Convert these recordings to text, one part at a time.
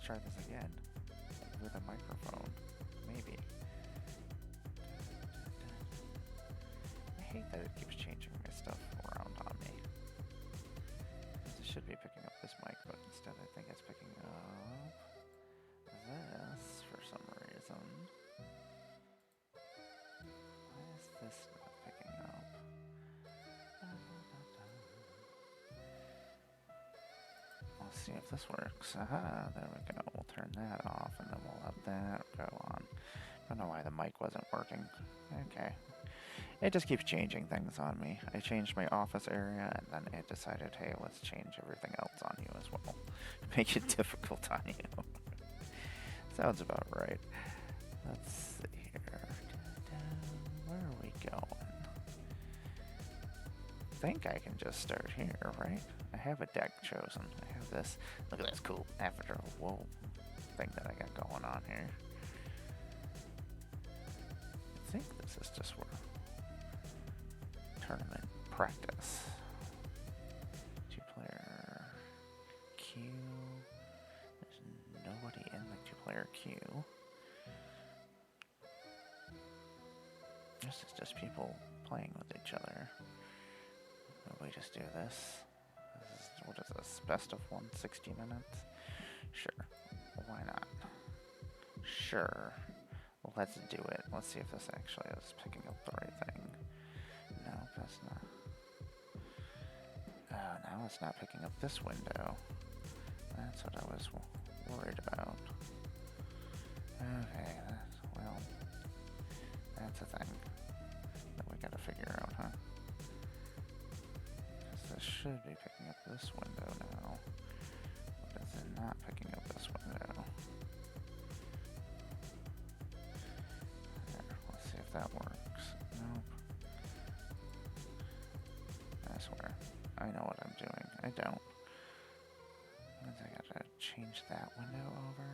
try this again with a microphone. Maybe. I hate that it keeps changing my stuff around on me. It should be picking up this mic, but instead I think it's picking up this for some reason. Why is this not picking up? Let's see if this works. Aha, there we go. We'll turn that off and then we'll let that go on. I don't know why the mic wasn't working. Okay. It just keeps changing things on me. I changed my office area and then it decided, hey, let's change everything else on you as well. Make it difficult on you. Sounds about right. Let's see here. Where are we going? I think I can just start here, right? I have a deck chosen. I have this. Look at this cool avatar. Whoa. Thing that I got going on here. I think this is just where tournament practice. 2-player queue. There's nobody in the 2-player queue. This is just people playing with each other. We just do this. What is this? Best of 1, 60 minutes? Sure. Why not? Sure. Well, let's do it. Let's see if this actually is picking up the right thing. No, that's not. Oh, now it's not picking up this window. That's what I was worried about. Okay, well, that's a thing that we gotta figure out, huh? This should be picking up this window now. But is it not picking up this window? There, let's see if that works. Nope. I swear, I know what I'm doing. I don't. I gotta change that window over.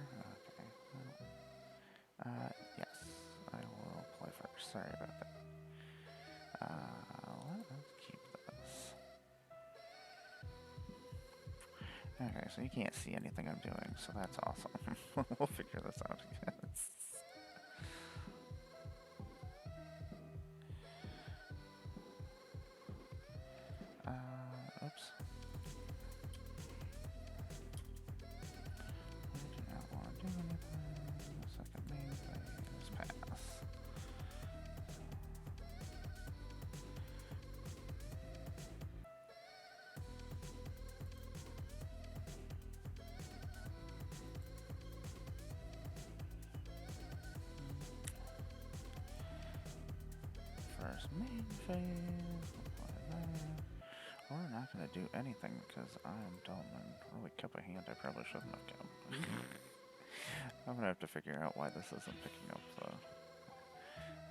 Okay. Well, yes, I will play first. Sorry about that. Let's keep this. Okay, so you can't see anything I'm doing, so that's awesome. We'll figure this out again. Oops. I do not want to do anything. Second main phase, pass. First main phase, apply that. We're not going to do anything because I'm dumb and really cup of hand I probably shouldn't have kept. I'm going to have to figure out why this isn't picking up the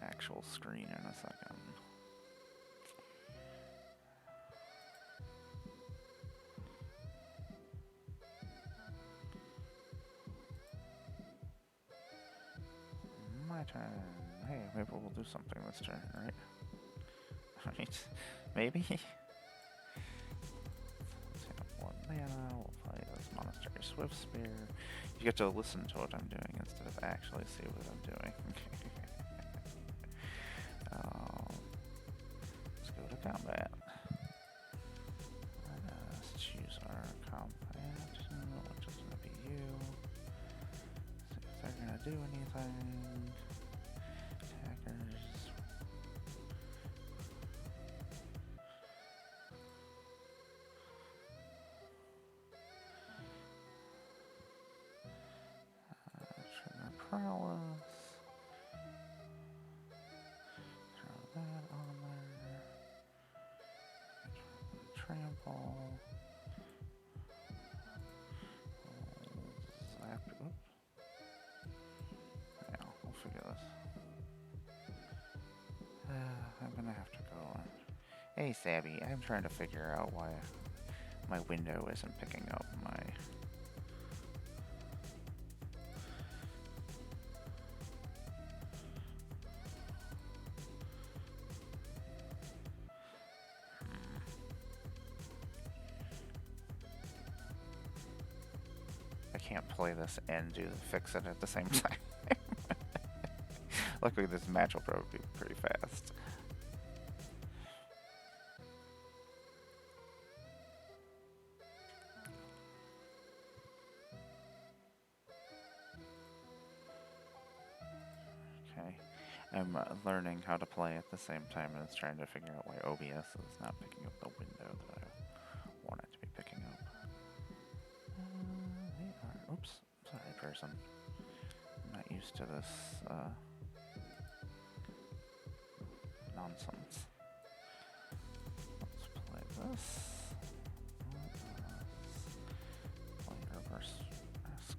actual screen in a second. My turn. Hey, maybe we'll do something this turn, right? Right? Maybe? One mana, we'll play this Monastery Swift Spear. You get to listen to what I'm doing instead of actually see what I'm doing. Let's go to combat. Let's choose our combat, which is going to be you. See if they're going to do anything. Attackers. Prowess. Throw that on there. Trample. Zap. Oops. Yeah, we'll figure this. I'm gonna have to go on. Hey, Sabby, I'm trying to figure out why my window isn't picking up my. I can't play this and fix it at the same time. Luckily, this match will probably be pretty fast. Okay, I'm learning how to play at the same time as trying to figure out why OBS is not picking up the window that I want it to be picking up. Oops, sorry, person. I'm not used to this nonsense. Let's play this. Play reverse mask.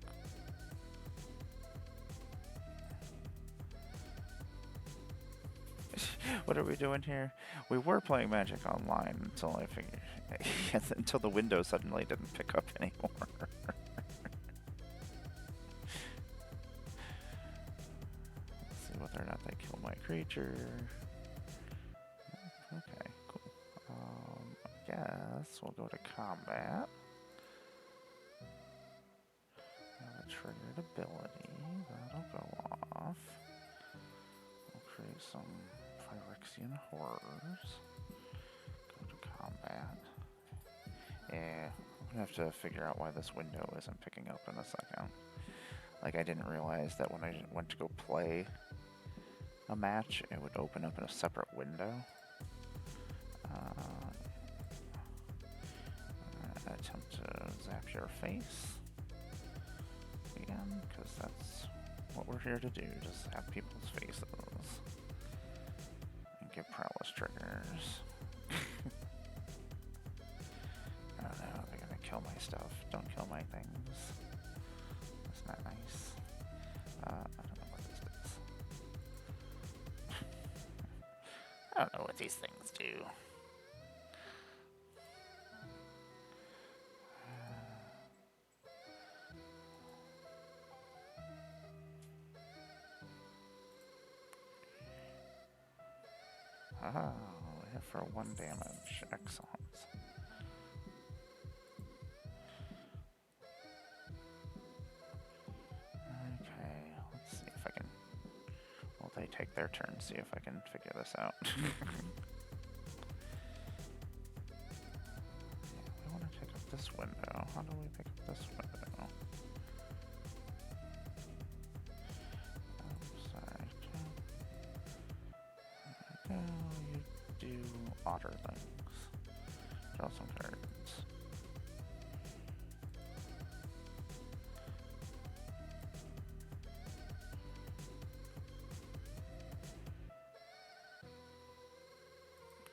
What are we doing here? We were playing Magic Online until I figured until the window suddenly didn't pick up anymore. Let's see whether or not they kill my creature. Okay, cool. I guess we'll go to combat. Have a triggered ability. That'll go off. We'll create some Phyrexian horrors. Go to combat. Yeah, I'm gonna have to figure out why this window isn't picking up in a second. Like, I didn't realize that when I went to go play a match, it would open up in a separate window. Attempt to zap your face again, because that's what we're here to do, just zap people's faces and give prowess triggers. Oh no, they're gonna kill my stuff. Don't kill my things. That's not nice. I don't know what this does. I don't know what these things do. Ah, we hit for 1 damage. Excellent. Okay, let's see if I can... Well, they take their turn, see if I can figure this out. Yeah, we want to pick up this window. How do we pick up this window? You do otter things. Draw some cards.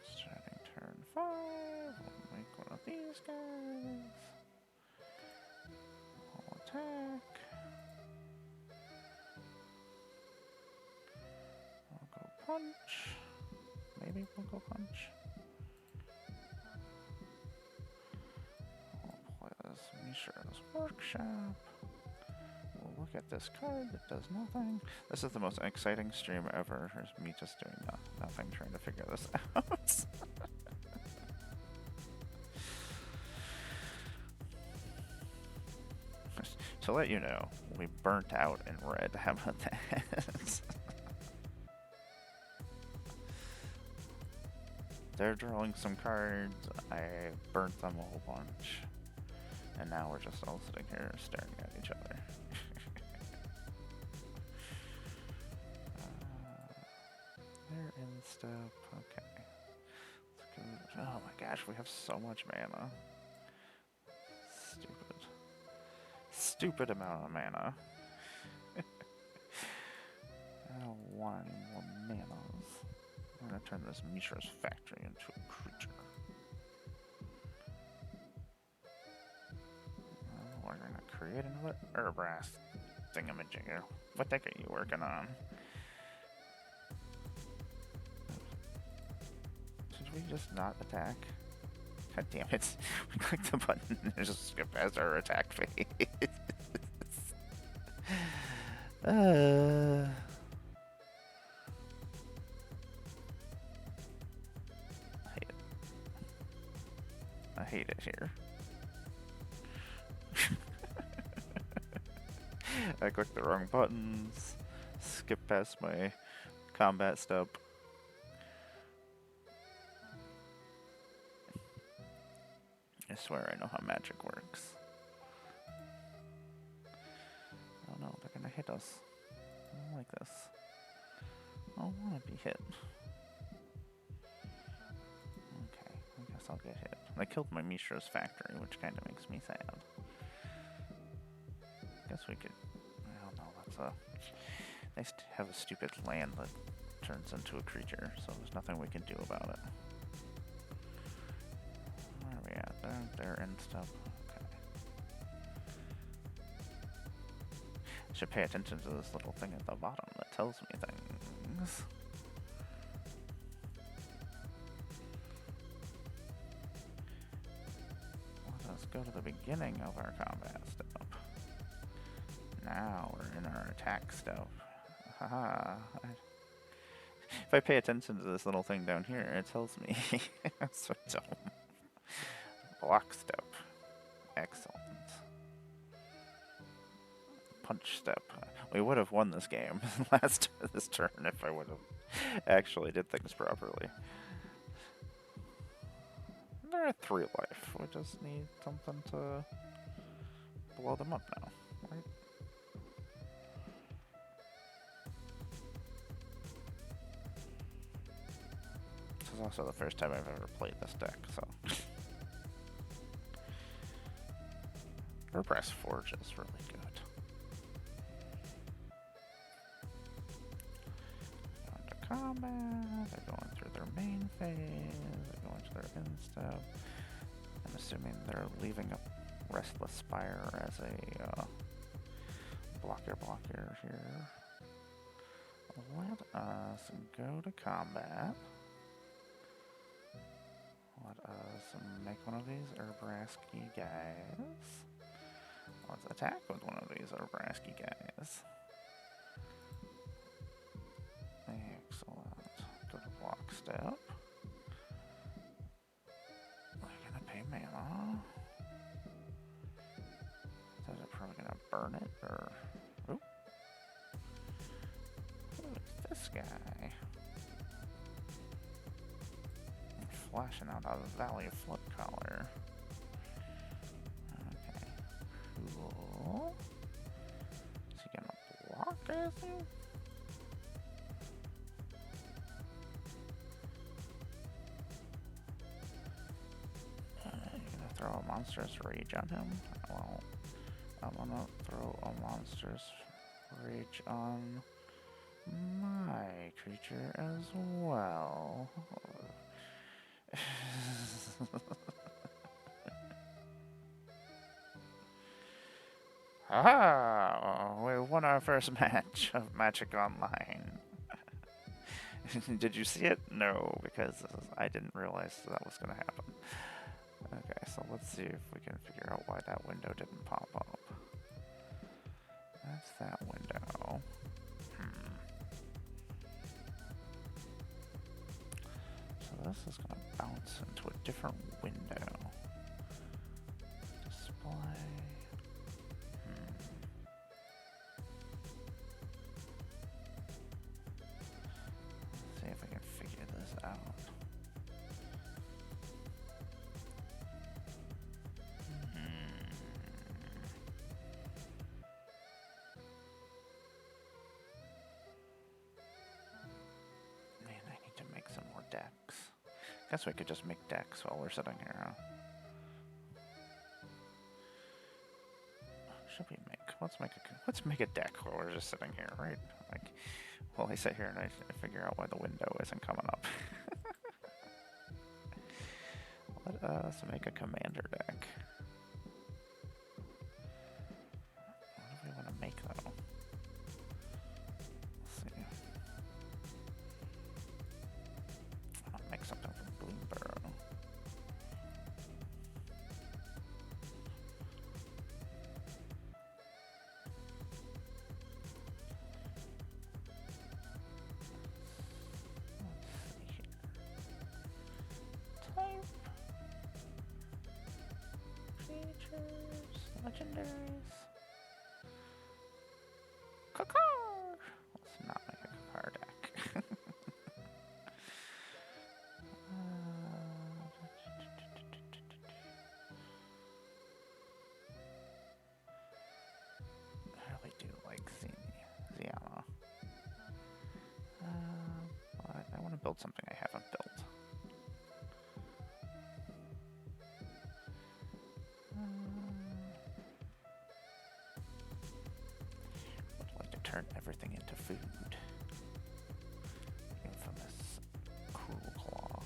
Starting turn 5. We'll make one of these guys. We'll attack. I'll go punch. Maybe we'll go punch. We'll play this Mishra's Workshop. We'll look at this card that does nothing. This is the most exciting stream ever. Here's me just doing nothing, trying to figure this out. To let you know, we burnt out in red. How about that? They're drawing some cards, I burnt them a whole bunch, and now we're just all sitting here staring at each other. They're in step, okay. Let's go. Oh my gosh, we have so much mana. Stupid. Stupid amount of mana. I don't want any more manas. I'm gonna turn this Mishra's Factory into a creature. We're gonna create another Herbrass thingamajigger. What the heck are you working on? Should we just not attack? God damn it. We clicked the button and just skip past our attack phase. I hate it here. I clicked the wrong buttons. Skip past my combat step. I swear I know how magic works. Oh no, they're gonna hit us. I don't like this. I don't wanna be hit. Okay, I guess I'll get hit. They killed my Mishra's factory, which kinda makes me sad. Guess we could... I don't know, that's a... They have a stupid land that turns into a creature, so there's nothing we can do about it. Where are we at? They're in stuff. Okay. I should pay attention to this little thing at the bottom that tells me things. Let us go to the beginning of our combat step. Now we're in our attack step. Haha. If I pay attention to this little thing down here, it tells me. That's so dumb. Block step. Excellent. Punch step. We would have won this game this turn if I would have actually did things properly. They're at 3 life. We just need something to blow them up now, right? This is also the first time I've ever played this deck, so. Repress Forge is really good. Going to combat, they're going through their main phase, they're going to their end step. I'm assuming they're leaving a Restless Spire as a blocker here. Let us go to combat. Let us make one of these Urbraski guys. Let's attack with one of these Urbraski guys. Excellent. Go to block step. We're gonna pay mana. Is it probably gonna burn it or... Oop. Who is this guy? Flashing out of the Valley of Flood Collar. Okay. Cool. Is he gonna block anything? You gonna throw a Monstrous Rage on him? Well, I'm gonna throw a Monstrous Rage on my creature as well. Ah, we won our first match of Magic Online. Did you see it? No, because I didn't realize that was going to happen. Okay, so let's see if we can figure out why that window didn't pop up. That's that window. So this is going to bounce into a different window. Display. Let's see if I can figure this out. Man, I need to make some more decks. Guess we could just make decks while we're sitting here, huh? Should we make? Let's make a deck while we're just sitting here, right? Like, while I sit here and I figure out why the window isn't coming up. Let us make a commander deck. What do we want to make though? Let's see. I'll make something from Blunderdome. Legendaries. build something I haven't built. Would like to turn everything into food. Infamous cruel claw.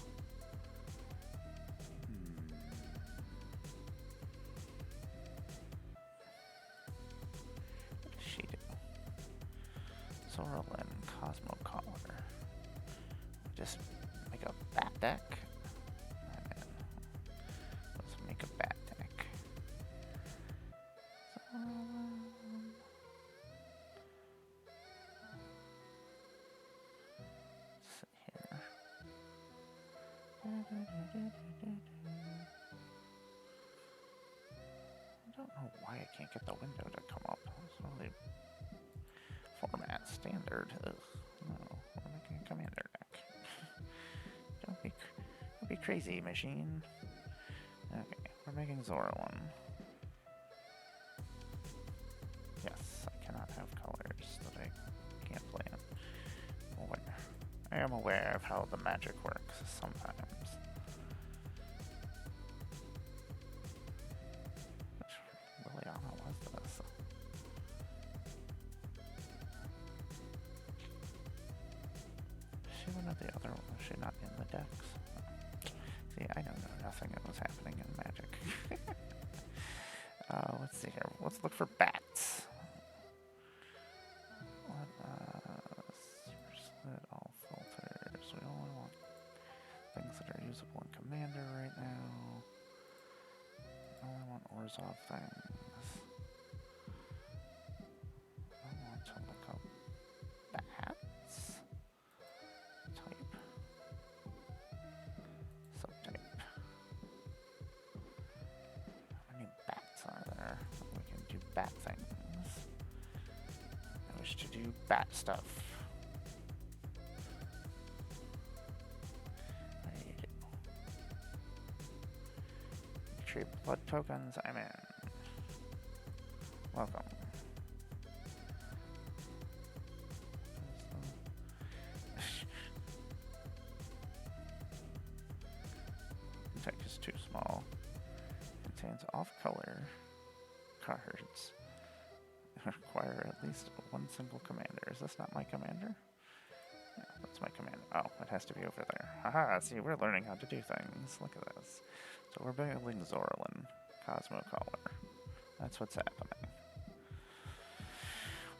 What does she do? Zorlin, Cosmo Collar. Just make a bat deck. And then let's make a bat deck. Zorlin. Let's see here. I don't know why I can't get the window to come up. It's only format standard. Ugh. No, we're making a commander deck. Don't be crazy, machine. Okay, we're making Zorlin. Yes, I cannot have colors that I can't play in. I am aware of how the magic works sometimes. Which Liliana was this? She one of the other ones? Was she not in the decks? See, I know nothing that was happening in Magic. Let's see here. Let's look for bats. Super slit, all filters. We only want things that are usable in Commander right now. We only want Orzhov things. I want to look up bats. Type. Subtype. How many bats are there? We can do bat things. I wish to do bat stuff. What do you do? Trade blood tokens. I'm in. Welcome. Tech is too small. Contains off-color cards. Require at least one single commander. Is this not my commander? Yeah, that's my commander. Oh, it has to be over there. Haha, see, we're learning how to do things. Look at this. So we're building Zorlin, Cosmo Collar. That's what's happening.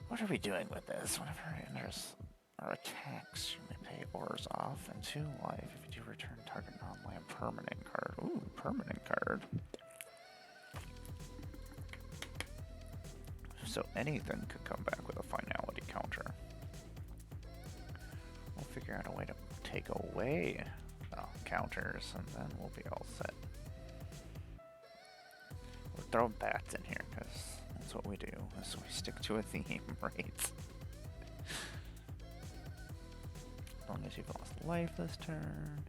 What are we doing with this? Whenever it enters or attacks, you may pay Orzhov and 2 life if you do return target non-land permanent card. Ooh, permanent card. So anything could come back with a finality counter. We'll figure out a way to take away counters, and then we'll be all set. We're throwing bats in here, because that's what we do, is we stick to a theme, right? As long as you've lost life this turn,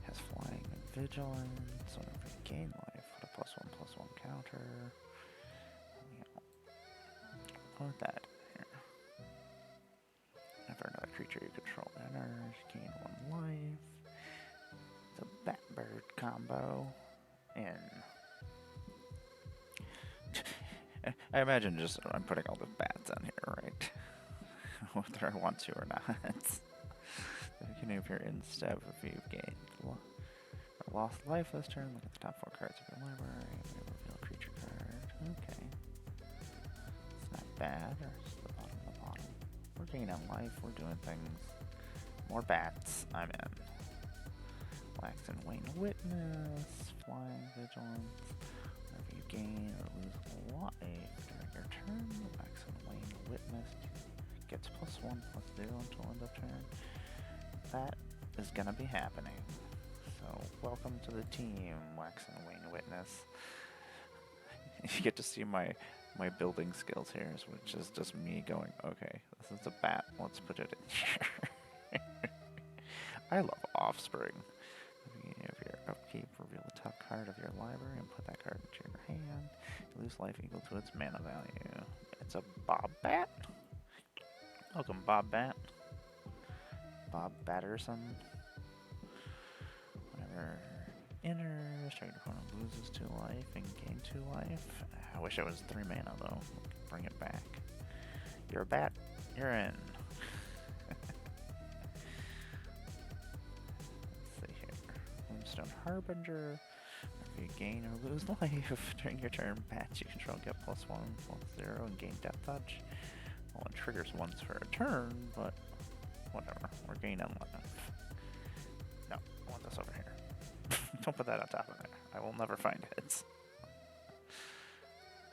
has flying and vigilance, whenever you gain life, put a +1/+1 counter. Put that in here. Whenever another creature you control enters, gain 1 life. It's a bat-bird combo. I imagine just I'm putting all the bats on here, right? Whether I want to or not. You can move here instead if you've gained or lost life this turn. Look at the top 4 cards of your library. Maybe reveal a creature card. Okay. It's not bad. Or just the bottom. We're gaining life. We're doing things. More bats. I'm in. Wax and Wane Witness. Flying Vigilance. Whenever you gain or lose life during your turn, Wax and Wane Witness gets +1/+0 until end of turn. That is gonna be happening. So welcome to the team, Wax and Wane Witness. You get to see my building skills here, which is just me going, okay, this is a bat, let's put it in here. I love Offspring. At the beginning of your upkeep, reveal the top card of your library and put that card into your hand. You lose life equal to its mana value. It's a Bob Bat. Welcome, Bob Bat. Bob Batterson. Whenever enters, target opponent loses 2 life and gain 2 life. I wish it was 3 mana though. Bring it back. You're a bat. You're in. Let's see here. Moonstone Harbinger. If you gain or lose life during your turn, bats you control get +1, +0, and gain Death Touch. Well, it triggers once for a turn, but whatever. We're gaining life. No, I want this over here. Don't put that on top of there. I will never find it.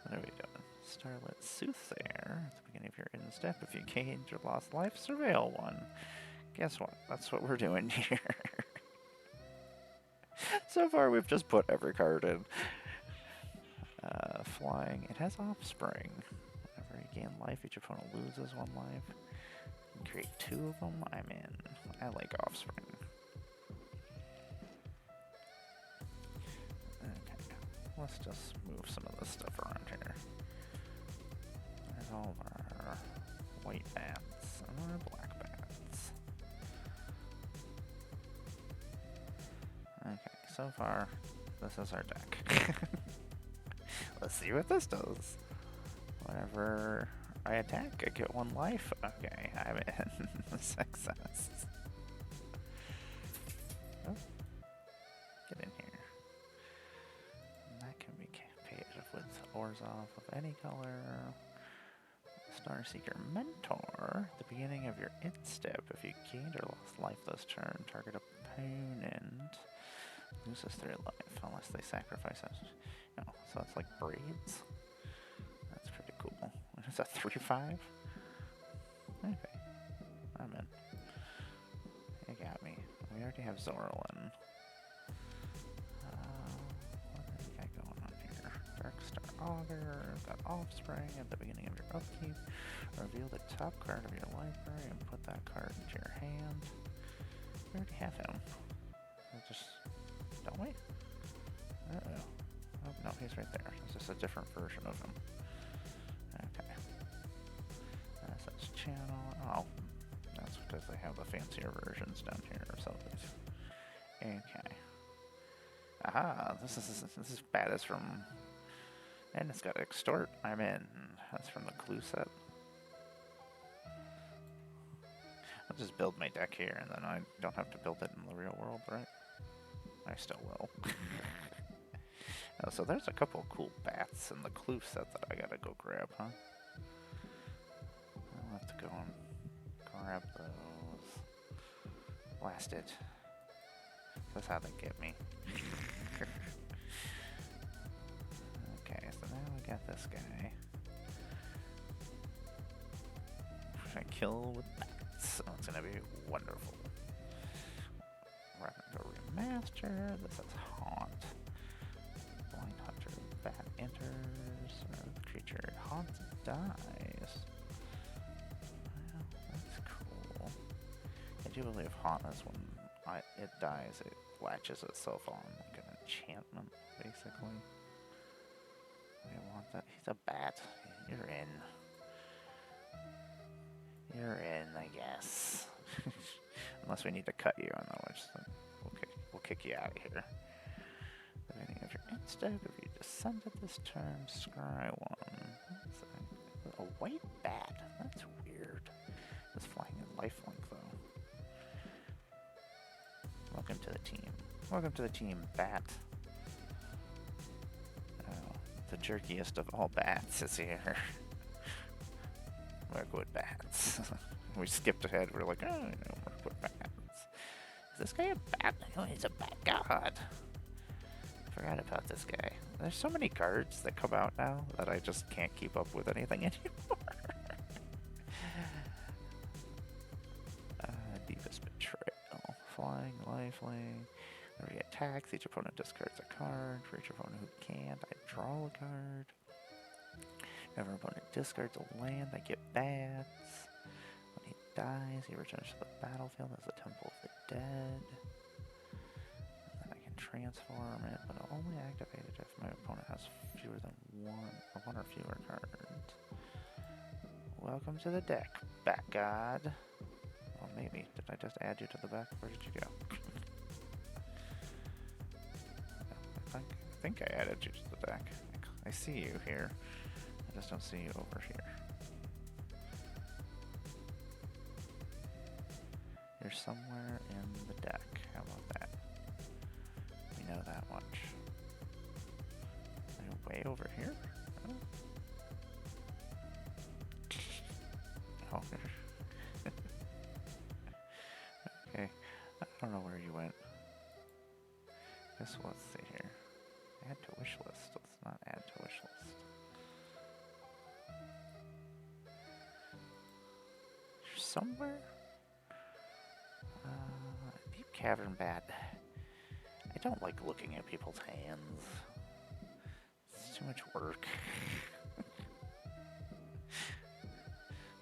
What are we doing? Starlit Soothsayer. At the beginning of your end step, if you gained or lost life, surveil 1. Guess what? That's what we're doing here. So far, we've just put every card in. Flying. It has Offspring. Whenever you gain life, each opponent loses 1 life. You create 2 of them. I'm in. I like Offspring. Okay. Let's just move some of this stuff around here. There's all of our white bats and our black bats. Okay, so far, this is our deck. Let's see what this does. Whenever I attack, I get 1 life. Okay, I'm in. Success. Oh, get in here. And that can be paid with Orzhov of any color. Starseeker Mentor. At the beginning of your end step, if you gained or lost life this turn, target opponent loses 3 life unless they sacrifice us. No, so that's like braids. That's pretty cool. Is that 3/5? Okay, I'm in. You got me. We already have Zorlin. What do we got going on here? Darkstar Augur. Got Offspring at the beginning of your upkeep. Reveal the top card of your library and put that card into your hand. We already have him. Don't we? Uh-oh. Oh, no, he's right there. It's just a different version of him. Okay. That's channel. Oh, that's because they have the fancier versions down here or something. Okay. Aha, this is bad as from... And it's got Extort. I'm in. That's from the Clue set. I'll just build my deck here and then I don't have to build it in the real world, right? I still will. Oh, so there's a couple of cool bats in the Clue set that I gotta go grab, huh? I'll have to go and grab those. Blast it. That's how they get me. Okay, so now we got this guy. I kill with bats, so it's gonna be wonderful. Ravnica Remaster. This is Haunt. Blind Hunter. Bat enters. The creature it haunts dies. Well, that's cool. I do believe Haunt is when it dies, it latches itself on like an enchantment, basically. We want that. He's a bat. You're in. You're in, I guess. Unless we need to cut you, in other words, we'll kick you out of here. Beginning of your end step, if you descended this turn, scry 1. That's a white bat. That's weird. It's flying in lifelink, though. Welcome to the team. Welcome to the team, Bat. Oh, the jerkiest of all bats is here. Work with bats. We skipped ahead. We're like, oh, no, work with bats. Is this guy a bat? Oh, he's a bat god. Forgot about this guy. There's so many cards that come out now that I just can't keep up with anything anymore. Deepest Betrayal. Flying, lifelink. Whenever he attacks, each opponent discards a card. For each opponent who can't, I draw a card. Whenever an opponent discards a land, I get bats. When he dies, he returns to the battlefield as the Temple of the Dead. And then I can transform it, but I'll only activate it if my opponent has fewer than one or fewer cards. Welcome to the deck, Bat God. Well, maybe. Did I just add you to the back? Where did you go? I think I added you to the deck. I see you here. I just don't see you over here. You're somewhere in the deck. How about that? We know that much. Are you way over here? Oh. Okay. I don't know where you went. Guess let's see here. Add to wish list. Let's not add to wish list. You're somewhere? Deep cavern bat. I don't like looking at people's hands. It's too much work.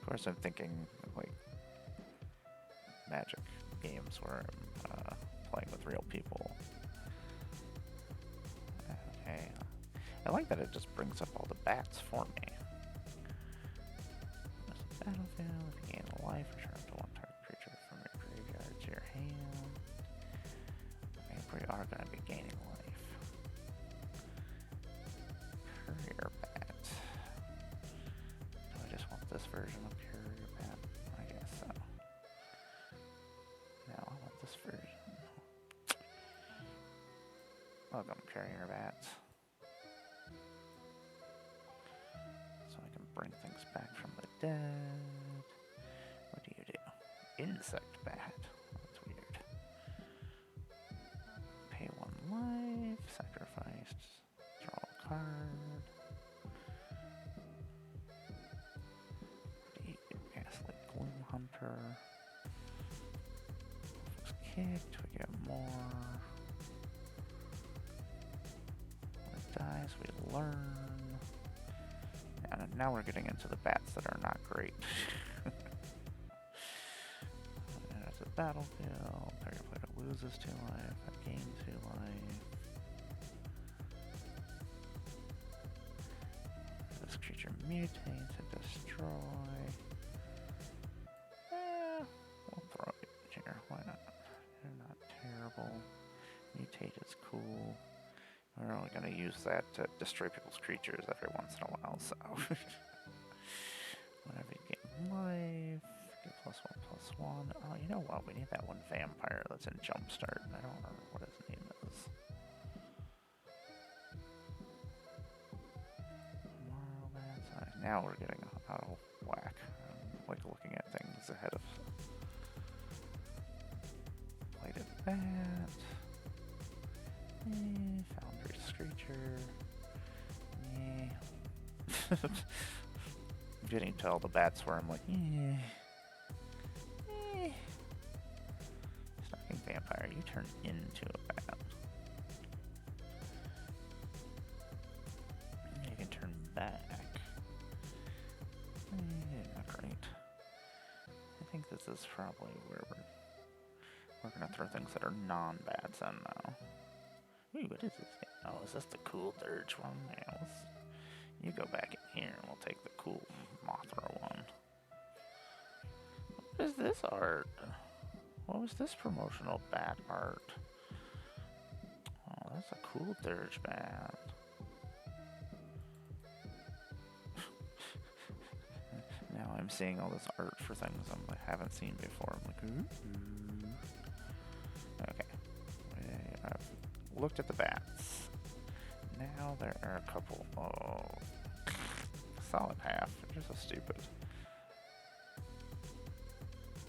Of course, I'm thinking like Magic games where I'm playing with real people. Okay. I like that it just brings up all the bats for me. There's a battlefield. If you gain a life, return to one target creature from your graveyard to your hand. Okay, we are going to be gaining life. Courier bat. Do I just want this version of Courier bat? I guess so. No, I want this version. Welcome, Courier bats. So I can bring things back from the dead. What do you do? Insect bat. That's weird. Pay 1 life. Sacrifice. Draw a card. What do you do? Cast like Gloom Hunter. If it's kicked, we get more. When it dies, we learn. And now we're getting into the bats that are not great. There's a battlefield. Target player loses 2 life. I gain 2 life. This creature mutates and destroy. We'll throw it here. Why not? They're not terrible. Mutate is cool. We're only going to use that to destroy people's creatures every once in a while, so. Whenever you get life, get +1/+1. Oh, you know what? We need that one vampire that's in Jumpstart. I don't remember what his name is. Now we're getting out of whack. I'm like looking at things ahead of. Plated bat. Foundry Screecher. I'm getting to all the bats where I'm like, Stalking Vampire, you turn into a bat. You can turn back. Not great. I think this is probably where we're gonna throw things that are non-bats in now. Ooh, what is this? Oh, is this the cool Dirge one? Yeah, you go back in here and we'll take the cool Mothra one. What is this art? What was this promotional bat art? Oh, that's a cool Dirge bat. Now I'm seeing all this art for things I haven't seen before. I'm like, ooh. Okay. I've looked at the bats. Now there are a couple. Oh, solid half. You're so stupid.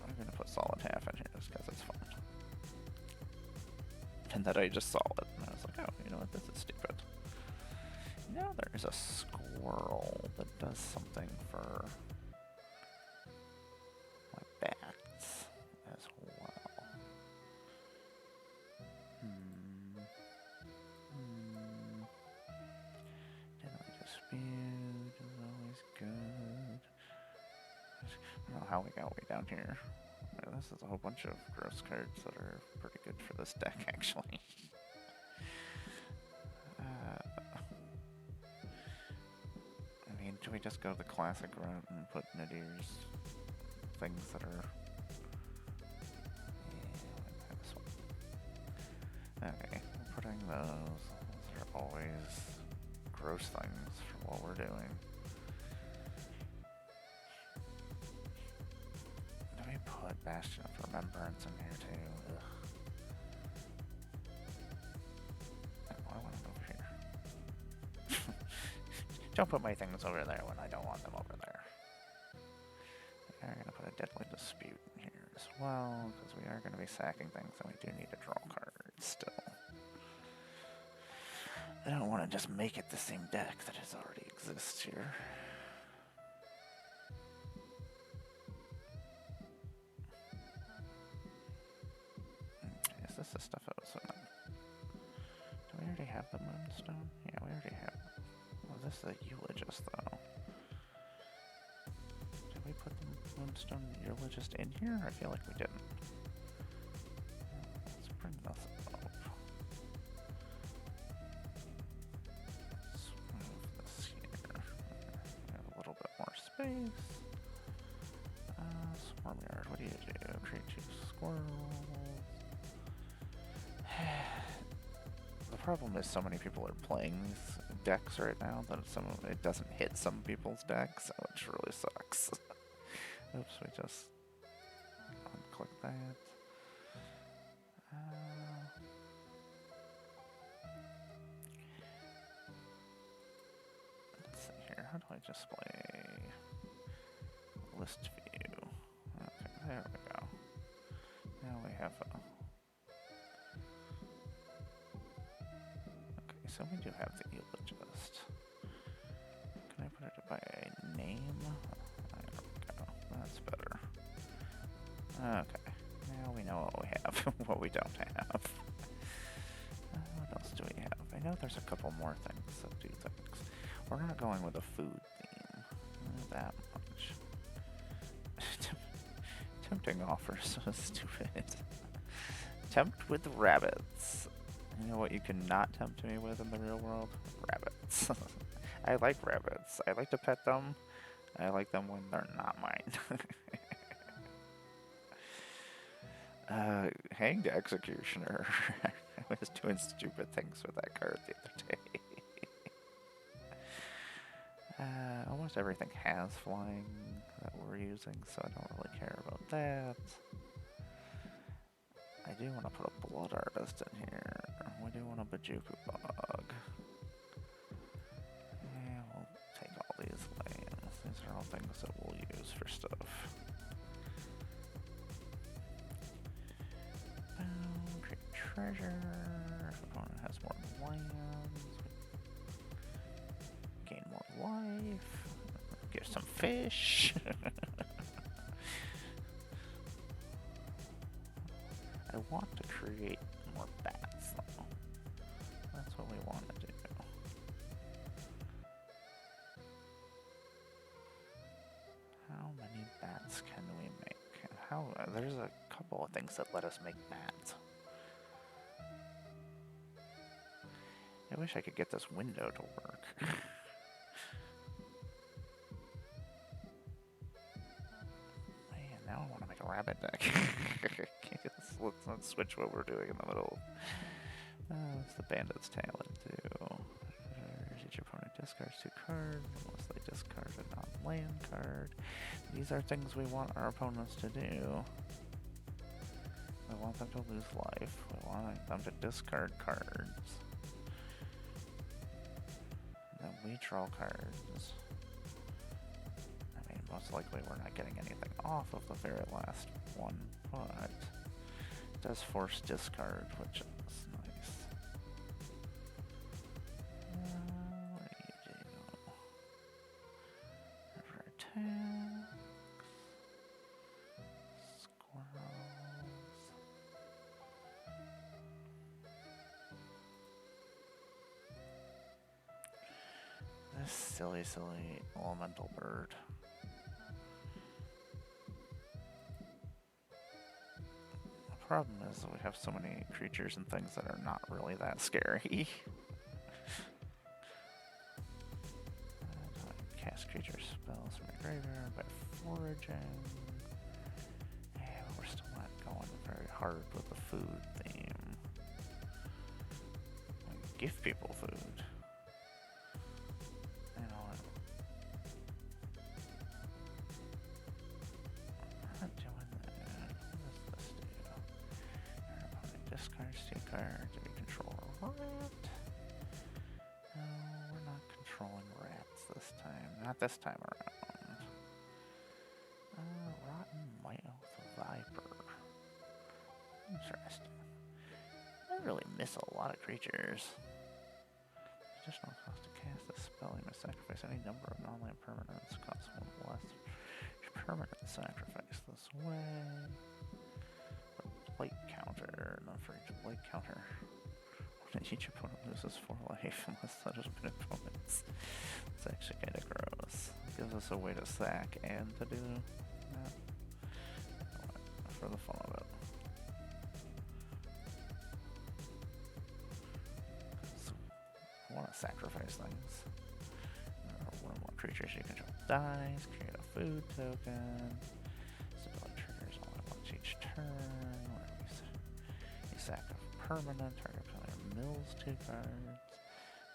I'm gonna put solid half in here just because it's fun. And that I just saw it, and I was like, oh, you know what? This is stupid. Now there's a squirrel that does something for my bats as well. Deadly Dispute is always good. I don't know how we got way down here. This is a whole bunch of gross cards that are pretty good for this deck, actually. I mean, do we just go the classic route and put Nadir's things that are Okay, we're putting those. Those are always gross things for what we're doing. Do we put Bastion of Remembrance in here too? Ugh. Oh, I want it over here. Don't put my things over there when I don't want them over there. We are going to put a Deadly Dispute in here as well, because we are going to be sacking things and we do need to draw cards still. I don't want to just make it the same deck that has already exists here. Okay, is this the stuff I was on? Do we already have the Moonstone? Yeah, we already have. Was this the Eulogist though? Did we put the Moonstone Eulogist in here? I feel like we didn't. Let's bring this up. Let's move this here. We have a little bit more space. Swarm Yard, what do you do? Create 2 squirrels. The problem is so many people are playing these decks right now that it doesn't hit some people's decks, so it really sucks. Oops, we just unclick that. Let's see here, how do I display list view? Okay, there we go. Now we have a... Okay, so we do have the Eulogist. Can I put it by name? There we go. That's better. Okay, now we know what we have, what we don't have. What else do we have? I know there's a couple more things that do things. We're not going with a food theme. Not that much. Tempting offer, so stupid. Tempt with rabbits. You know what you cannot tempt me with in the real world? Rabbits. I like rabbits. I like to pet them. I like them when they're not mine. Hanged Executioner. I was doing stupid things with that card the other day. Almost everything has flying that we're using, so I don't really care about that. I do want to put a Blood Artist in here. We do want a Bajuku Bug. Yeah, we'll take all these lands. These are all things that we'll use for stuff. Create treasure. If opponent has more lands, gain more life. Get some fish. I want to create more bats, though. That's what we want to do. How many bats can we make? There's a couple of things that let us make bats. I wish I could get this window to work. Man, now I want to make a rabbit deck. Let's switch what we're doing in the middle. What's the Bandit's Talent do? Each opponent discards 2 cards unless they discard a non-land card. These are things we want our opponents to do. We want them to lose life. We want them to discard cards. And then we draw cards. I mean, most likely we're not getting anything off of the very last one, but it does force discard, which is nice. What do you do? Never attacks. Squirrels. This silly elemental bird. The problem is that we have so many creatures and things that are not really that scary. Cast creature spells from the graveyard by foraging. Yeah, we're still not going very hard with the food theme. give people food. You know what? I'm not doing that. What does this do? Your opponent discards 2 cards if you control a rat. No, we're not controlling rats this time. Not this time around. Rotten Mouth Viper. Interesting. I really miss a lot of creatures. Additional cost to cast a spell. You may sacrifice any number of non-land permanents. Cost 1 less. Permanent sacrifice this way. Blight counter. Not for each blight counter. Each opponent loses 4 life unless that has been opponents. It's actually kind of gross. It gives us a way to sack and to do that. For the fun of it. I want to sacrifice things. One or more creatures you control dies. Create a food token. Stability triggers all at once each turn. You sack a permanent. Target player mills 2 cards.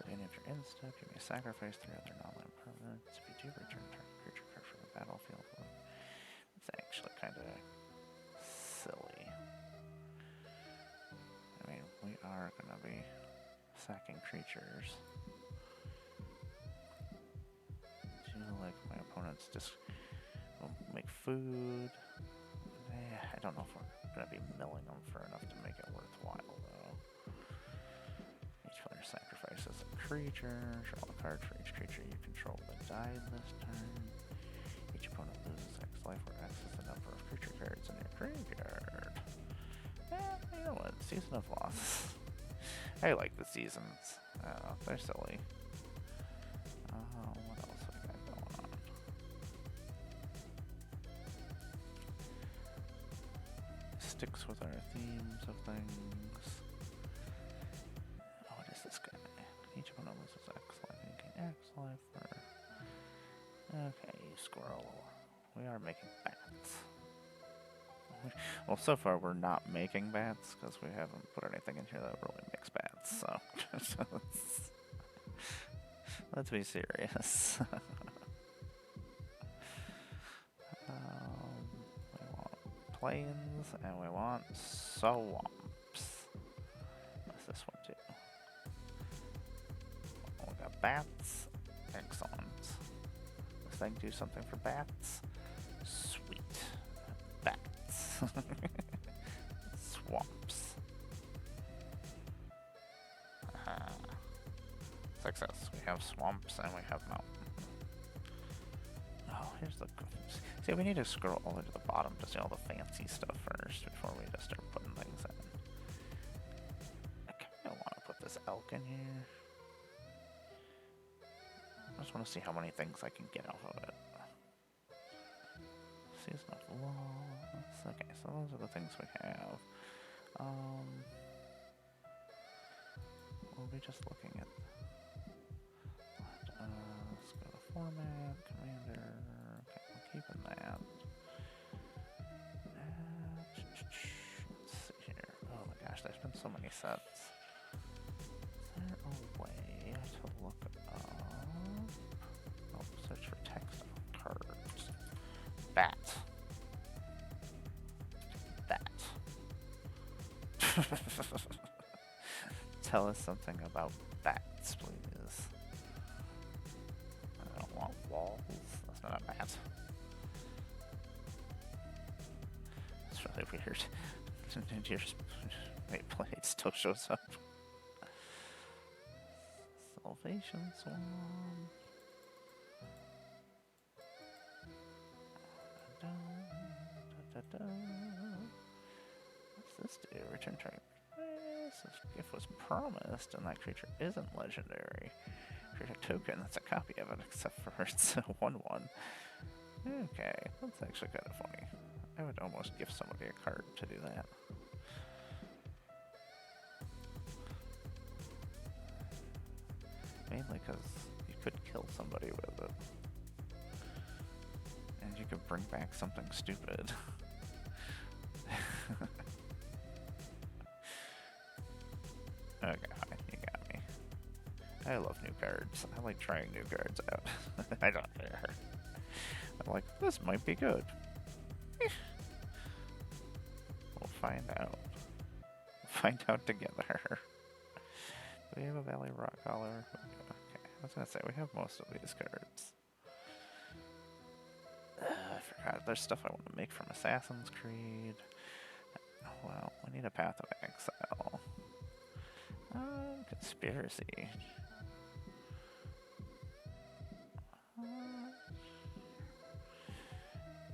At the end of your end step, you may sacrifice 3 other non-land permanents. If you do, return target creature card from the battlefield. It's actually kind of silly. I mean, we are going to be sacking creatures. Do like my opponents just make food. I don't know if we're going to be milling them for enough to make it worthwhile, though. Each player sacrifices a creature. Draw a card for each creature you control that died this turn. Each opponent loses X life, where X is the number of creature cards in your graveyard. You know what? Season of Loss. I like the seasons. They're silly. What else we got going on? Sticks with our themes of things. What is this guy? Each opponent loses X life and gain X life for... Okay, squirrel. We are making bats. Well, so far we're not making bats because we haven't put anything in here that really makes bats. So let's be serious. We want plains and we want swamps. What's this one too? We got bats. Excellent. This thing do something for bats. Sweet. Bats. Swamps. Success. We have swamps and we have mountain. Oh, here's the... See, we need to scroll all the way to the bottom to see all the fancy stuff first before we just start putting things in. I kind of want to put this elk in here. I just want to see how many things I can get off of it. Season of Loss. Okay, so those are the things we have. We'll be just looking at... let's go to Format, Commander. Okay, we're keeping that. Let's see here. Oh my gosh, there's been so many sets. Is there a way to look up... Oh, search for text on cards. Bat. Tell us something about bats, please. I don't want walls. That's not a bat. It's really weird. Wait, play, it still shows up. Salvation Swan. What's this do? Return target. This gift was promised, and that creature isn't legendary. Create a token that's a copy of it, except for it's a 1/1. Okay, that's actually kind of funny. I would almost give somebody a card to do that. Mainly because you could kill somebody with it. And you could bring back something stupid. Okay, fine, you got me. I love new cards. I like trying new cards out. I don't care. I'm like, this might be good. We'll find out. We'll find out together. Do we have a Valley Rock Collar? Okay, I was gonna say, we have most of these cards. I forgot, there's stuff I want to make from Assassin's Creed. Well, we need a Path of Exile. Conspiracy.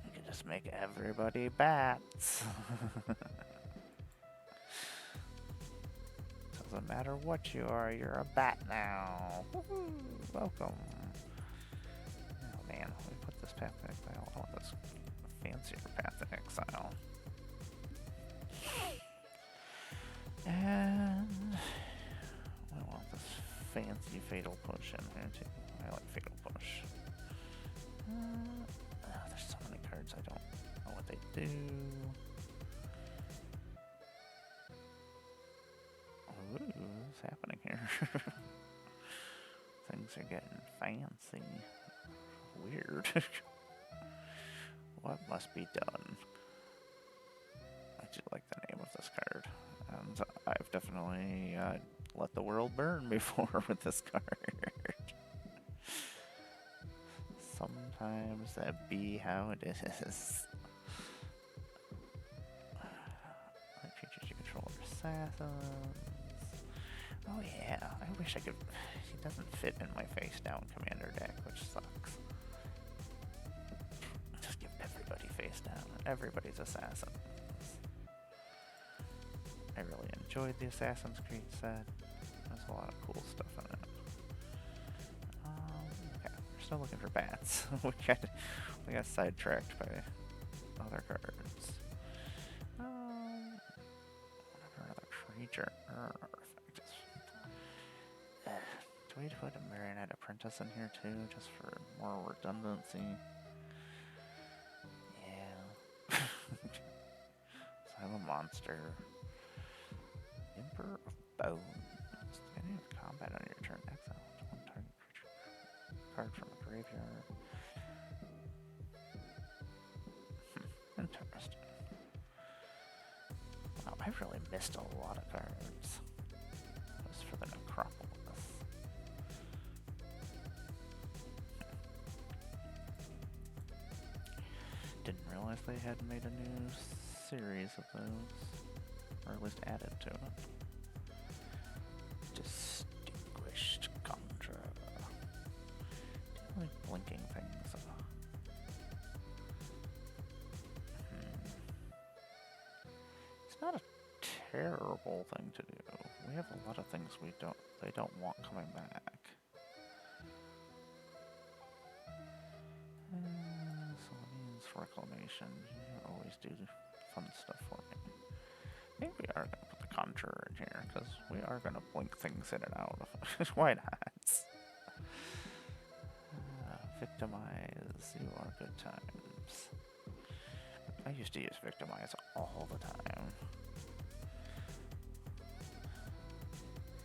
We can just make everybody bats. Doesn't matter what you are, you're a bat now. Woohoo! Welcome. Oh man, we put this Path of Exile. I want this fancier Path of Exile. And we want this fancy Fatal Push in here too. I like Fatal Push. There's so many cards I don't know what they do. Ooh, what's happening here? Things are getting fancy. Weird. What must be done? I do like the name of this card. And I've definitely let the world burn before with this card. Sometimes that be how it is. Like creatures you control are assassins. Oh yeah, I wish I could. He doesn't fit in my face down commander deck, which sucks. Just give everybody face down. Everybody's assassins. I really enjoyed the Assassin's Creed set. There's a lot of cool stuff in it. Okay, we're still looking for bats. we got sidetracked by other cards. Whatever another creature or artifact is. Do we put a Marionette Apprentice in here too, just for more redundancy? Yeah. So I'm a monster. Emperor of Bones. Any combat on your turn. Exile one target creature card from a graveyard. Interesting. Wow, I really missed a lot of cards. Just for the Necropolis. Didn't realize they had made a new series of those. Or at least added to it. Distinguished Conjurer. Do you like blinking things? It's not a terrible thing to do. We have a lot of things they don't want coming back. Selene's Reclamation. You always do fun stuff for me. I think we are going to put the Conjurer in here, because we are going to blink things in and out. Why not? Victimize, you are good times. I used to use Victimize all the time.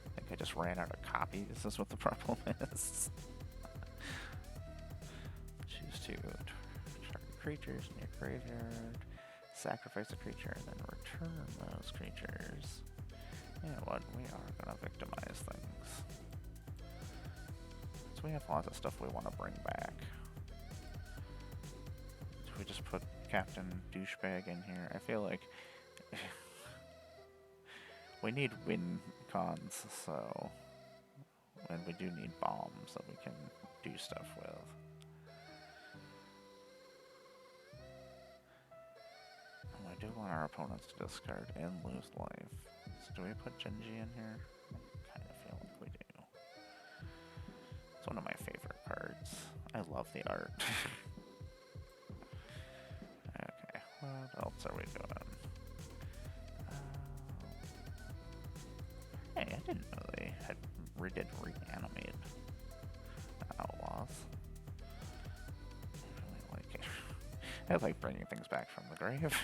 I think I just ran out of copies, this is what the problem is. Choose to target creatures in your graveyard. Sacrifice a creature and then return those creatures. You know what? We are gonna victimize things. So we have lots of stuff we want to bring back. So we just put Captain Douchebag in here. I feel like we need win cons, so and we do need bombs that we can do stuff with. I do want our opponents to discard and lose life. So do we put Genji in here? I kind of feel like we do. It's one of my favorite cards. I love the art. Okay, what else are we doing? Hey, I didn't know they did reanimate Outlaws. I really like it. I like bringing things back from the grave.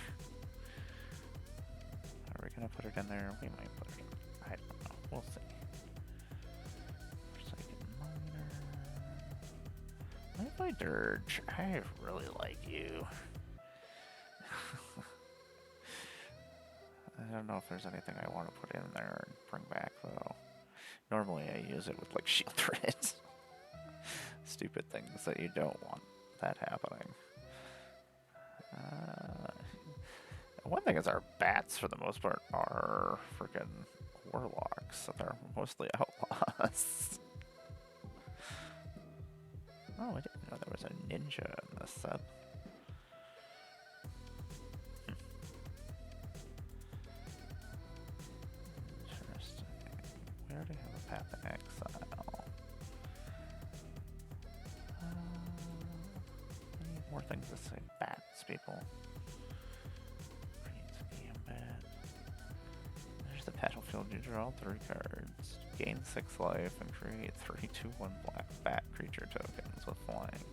Are we gonna put it in there? We might put it in. I don't know. We'll see. There's like Lovely Dirge, I really like you. I don't know if there's anything I want to put in there and bring back, though. Normally I use it with, like, shield threads. Stupid things that you don't want that happening. One thing is our bats, for the most part, are freaking warlocks, so they're mostly outlaws. Oh, I didn't know there was a ninja in this set. Interesting. We already have a path to exile. I need more things to say bats, people. There's the battlefield. You draw 3 cards, gain 6 life, and create 3/2/1 black bat creature tokens with flying.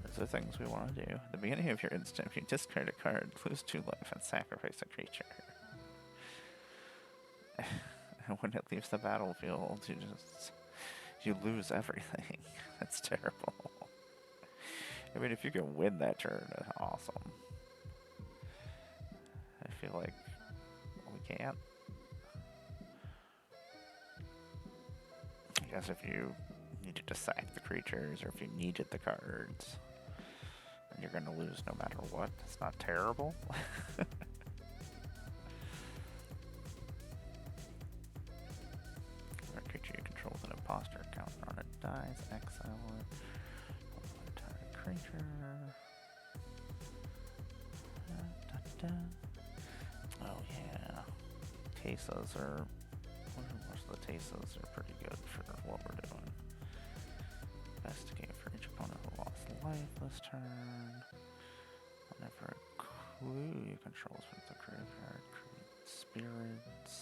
Those are things we want to do. At the beginning of your instant, if you discard a card, lose 2 life, and sacrifice a creature. And when it leaves the battlefield, you lose everything. That's terrible. I mean, if you can win that turn, that's awesome. I feel like we can't. I guess if you needed to sack the creatures, or if you needed the cards, then you're gonna lose no matter what. It's not terrible. A creature you control with an imposter counter on it dies, exile it. Entire creature. Oh yeah, Tesas are. Most of the Tesas are pretty good for what we're doing. Investigate for each opponent who lost life this turn. Whenever a clue you control is from the graveyard, create spirits.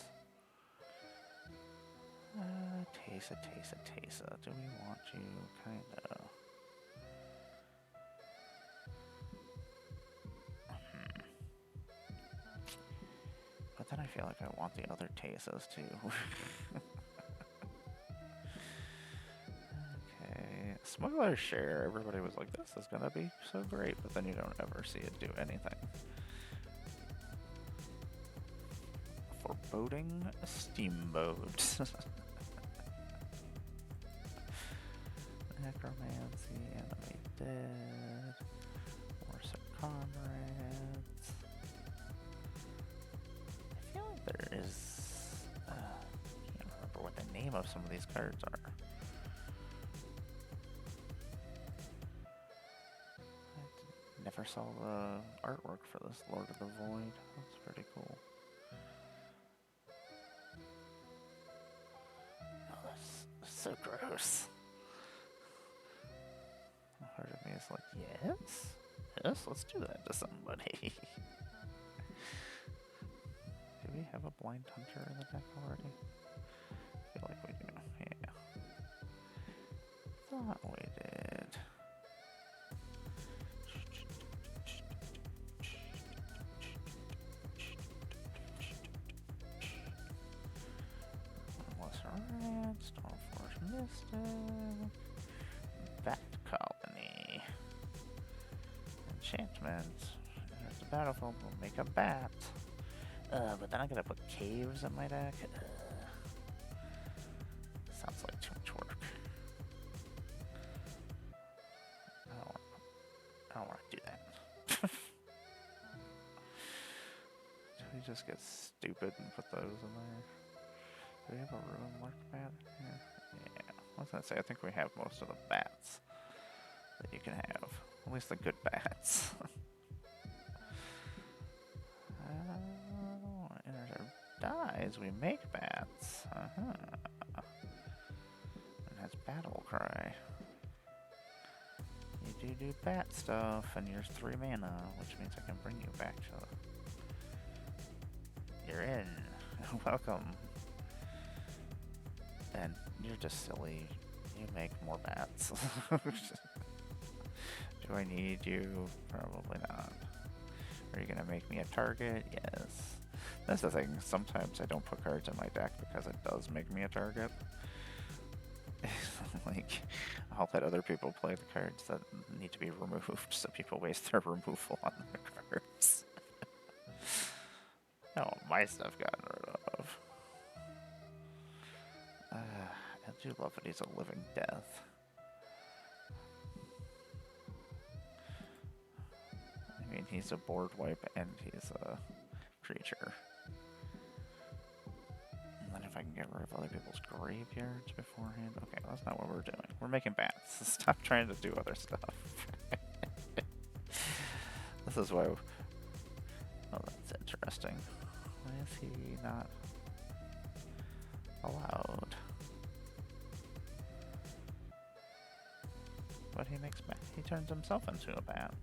Tesa. Do we want you? Kinda. But then I feel like I want the other Tesas too. Okay, Smuggler's Share. Everybody was like, this is gonna be so great, but then you don't ever see it do anything. Foreboding Steamboat. Necromancy, Enemy Dead. Warsaw Comrades. I feel like there is... I can't remember what the name of some of these cards are. I never saw the artwork for this Lord of the Void. That's pretty cool. Oh, that's so gross. Part of me is like, yes? Yes, let's do that to somebody. Do we have a Blind Hunter in the deck already? I feel like we do, yeah. Thought we did. Lesser Red, Stormforge Mystic, Bat Colony, Enchantment. There's the battlefield, we'll make a bat. But then I gotta put caves in my deck. Sounds like too much work. I don't want to do that. Do we just get stupid and put those in there? Do we have a Ruin Lurk bat? Yeah. What's that say? I think we have most of the bats that you can have. At least the good bats. Dies, we make bats. It has Battle Cry. You do bat stuff, and you're 3 mana, which means I can bring you back to... You're in. Welcome. And you're just silly. You make more bats. Do I need you? Probably not. Are you gonna make me a target? Yes. That's the thing. Sometimes I don't put cards in my deck because it does make me a target. Like, I'll let other people play the cards that need to be removed, so people waste their removal on their cards. Oh, my stuff got rid of. I do love that he's a living death. I mean, he's a board wipe and he's a creature. And then if I can get rid of other people's graveyards beforehand. Okay, that's not what we're doing. We're making bats. Stop trying to do other stuff. This is why. Oh, that's interesting. Why is he not allowed? But he makes he turns himself into a bat.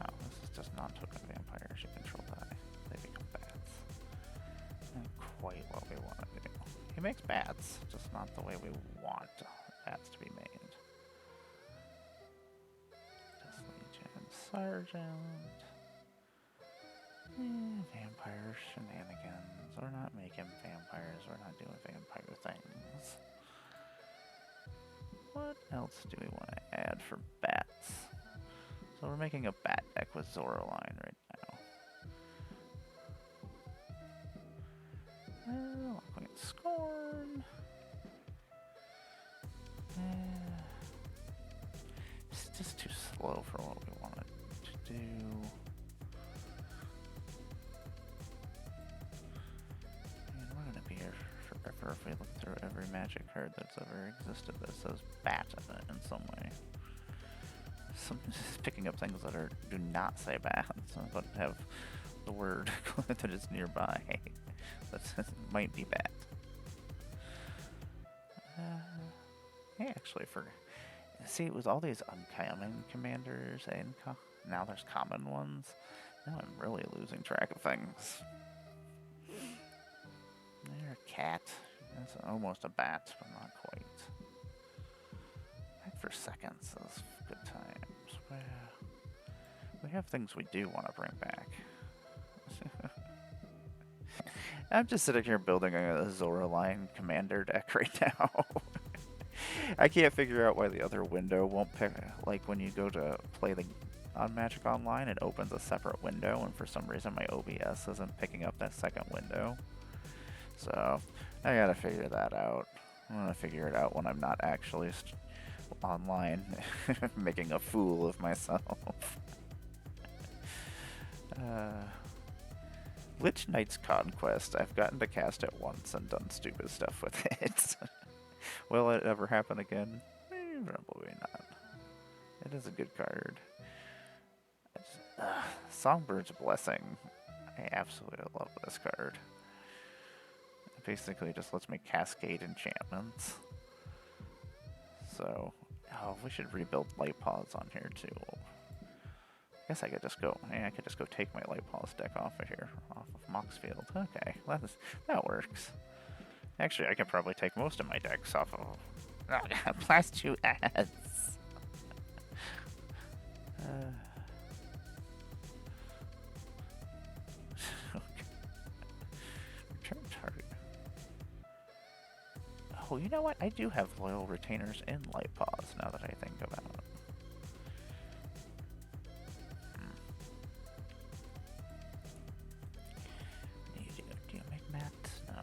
Oh, this is just non-token vampires. You control die. They become bats. Not quite what we want to do. He makes bats, just not the way we want bats to be made. Just Legion Sergeant. Vampire shenanigans. We're not making vampires. We're not doing vampire things. What else do we want to add for bats? So we're making a bat deck with Zoraline right now. Queen Scorn. It's just too slow for what we wanted to do. We're gonna be here forever if we look through every Magic card that's ever existed that says bat in it in some way. Just picking up things that do not say bats, but have the word that is nearby that might be bat. I actually forgot. See, with all these uncommon commanders and now there's common ones, now I'm really losing track of things. There, cat. That's almost a bat, but not quite. Back for seconds is good times. Well, we have things we do want to bring back. I'm just sitting here building a Zoraline commander deck right now. I can't figure out why the other window won't pick. Like when you go to play on Magic Online, it opens a separate window, and for some reason my OBS isn't picking up that second window. So I gotta figure that out. I'm gonna figure it out when I'm not actually online making a fool of myself. Lich Knight's Conquest. I've gotten to cast it once and done stupid stuff with it. Will it ever happen again? Probably not. It is a good card. Songbird's Blessing. I absolutely love this card. It basically just lets me cascade enchantments. So, we should rebuild Light Paws on here too. I guess I could just go. I could just go take my Light Paws deck off of here, off of Moxfield. Okay, that works. Actually, I could probably take most of my decks off of plus 2 ads. Return target. Oh, you know what? I do have loyal retainers in Light Paws now that I think about it. Do you make mats? No.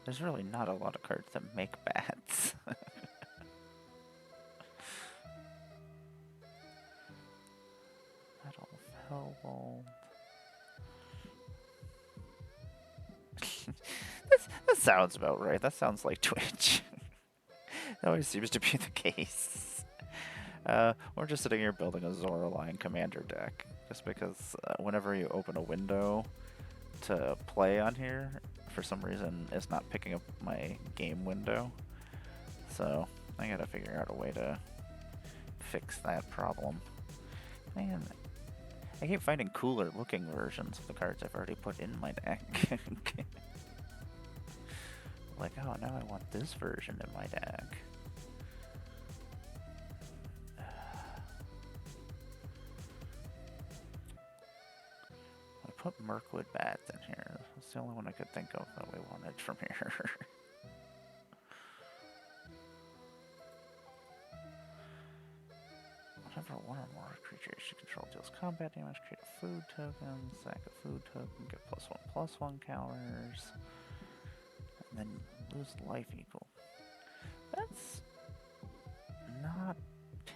There's really not a lot of cards that make bats. Metal Hellbolt. That sounds about right. That sounds like Twitch. That always seems to be the case. We're just sitting here building a Zoraline commander deck. Just because whenever you open a window to play on here, for some reason it's not picking up my game window. So I gotta figure out a way to fix that problem. Man, I keep finding cooler looking versions of the cards I've already put in my deck. Like, oh, now I want this version in my deck. put Mirkwood bats in here. That's the only one I could think of that we wanted from here. Whenever one or more creatures you control deals combat damage, create a food token, sack a food token, get +1/+1 counters, and then lose life equal. That's not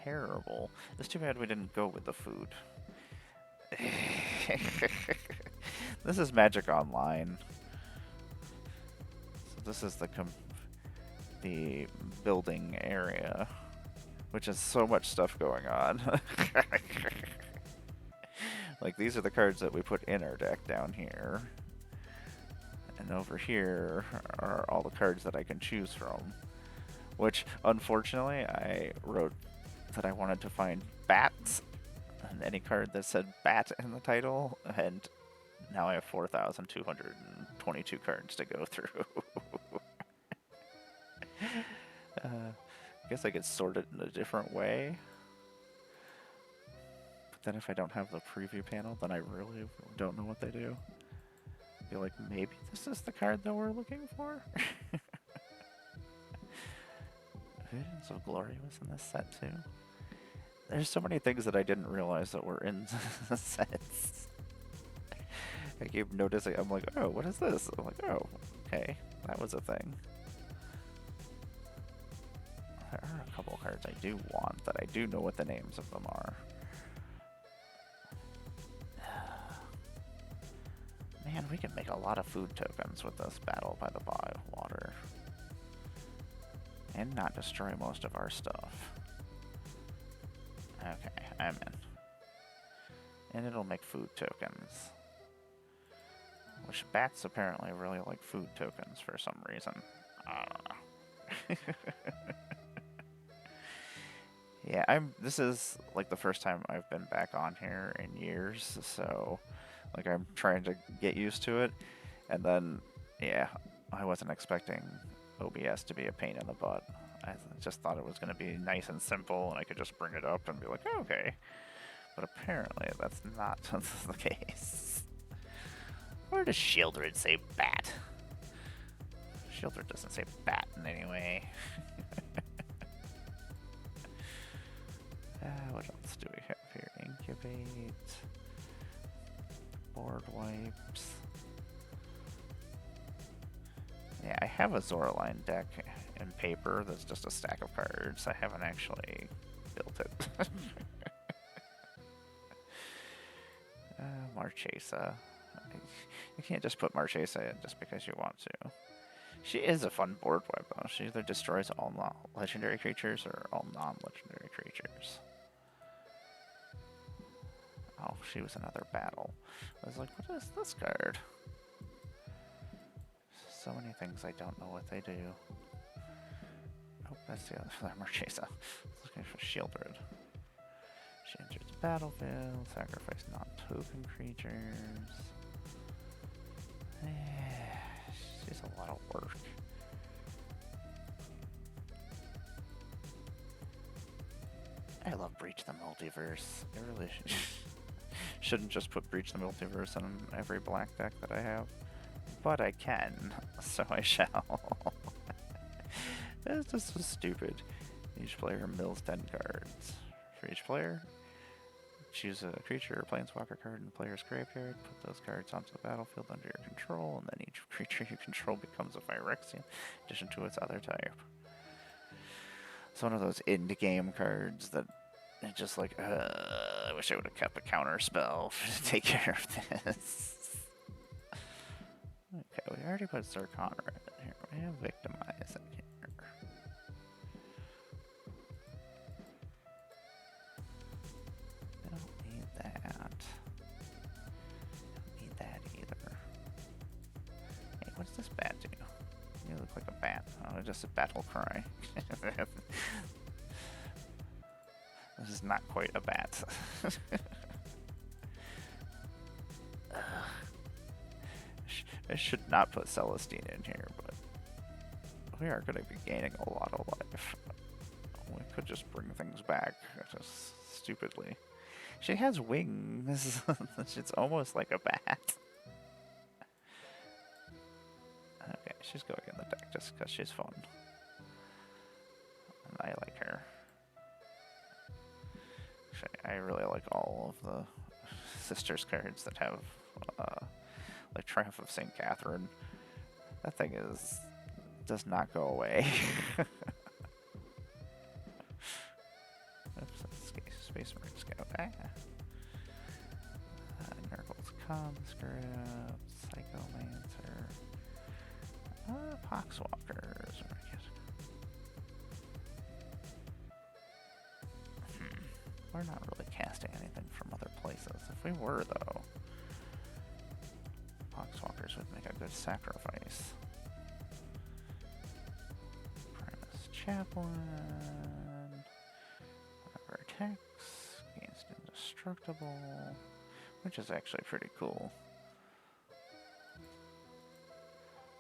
terrible. It's too bad we didn't go with the food. This is Magic Online. So this is the building area, which has so much stuff going on. Like, these are the cards that we put in our deck down here. And over here are all the cards that I can choose from. Which, unfortunately, I wrote that I wanted to find bats. And any card that said bat in the title. And now I have 4,222 cards to go through. I guess I could sort it in a different way. But then if I don't have the preview panel, then I really don't know what they do. I feel like maybe this is the card that we're looking for? Visions of Glory was in this set too. There's so many things that I didn't realize that were in the sets. I keep noticing, I'm like, oh, what is this? I'm like, oh, okay, that was a thing. There are a couple cards I do want that I do know what the names of them are. Man, we can make a lot of food tokens with this Battle by the Water. And not destroy most of our stuff. Okay, I'm in. And it'll make food tokens. Which bats apparently really like food tokens for some reason. I don't know. Yeah, this is like the first time I've been back on here in years, so like I'm trying to get used to it. And then, yeah, I wasn't expecting OBS to be a pain in the butt. I just thought it was going to be nice and simple and I could just bring it up and be like, oh, okay. But apparently that's not the case. Where does Shieldred say bat? Shieldred doesn't say bat in any way. What else do we have here? Incubate. Board wipes. Yeah, I have a Zoraline deck in paper that's just a stack of cards. I haven't actually built it. Marchesa. You can't just put Marchesa in just because you want to. She is a fun board wipe though. She either destroys all legendary creatures or all non-legendary creatures. Oh, she was another battle. I was like, what is this card? So many things I don't know what they do. Oh, that's the other Marchesa. Looking for Shieldred. She enters the battlefield, sacrifice non-token creatures. She's a lot of work. I love Breach the Multiverse. I really shouldn't just put Breach the Multiverse in every black deck that I have. But I can, so I shall. It's just so stupid. Each player mills 10 cards. For each player, choose a creature or planeswalker card in the player's graveyard, put those cards onto the battlefield under your control, and then each creature you control becomes a Phyrexian, in addition to its other type. It's one of those end-game cards that it's just like, I wish I would have kept a counter spell to take care of this. Okay, we already put Zircon in here. We have Victimize in here. Don't need that. Don't need that either. Hey, what's this bat do? You look like a bat. Oh, it's just a battle cry. This is not quite a bat. I should not put Celestine in here, but we are going to be gaining a lot of life. We could just bring things back, just stupidly. She has wings. It's almost like a bat. Okay, she's going in the deck just because she's fun. And I like her. Actually, I really like all of the sisters cards that have, like Triumph of St. Catherine. That thing does not go away. Oops, that's Space Marine Scout. Okay. Nurgle's Conscript, Psychomancer, Poxwalkers. We're not really casting anything from other places. If we were, though, Poxwalkers would make a good sacrifice. Primus Chaplain. Whatever attacks. Against Indestructible. Which is actually pretty cool.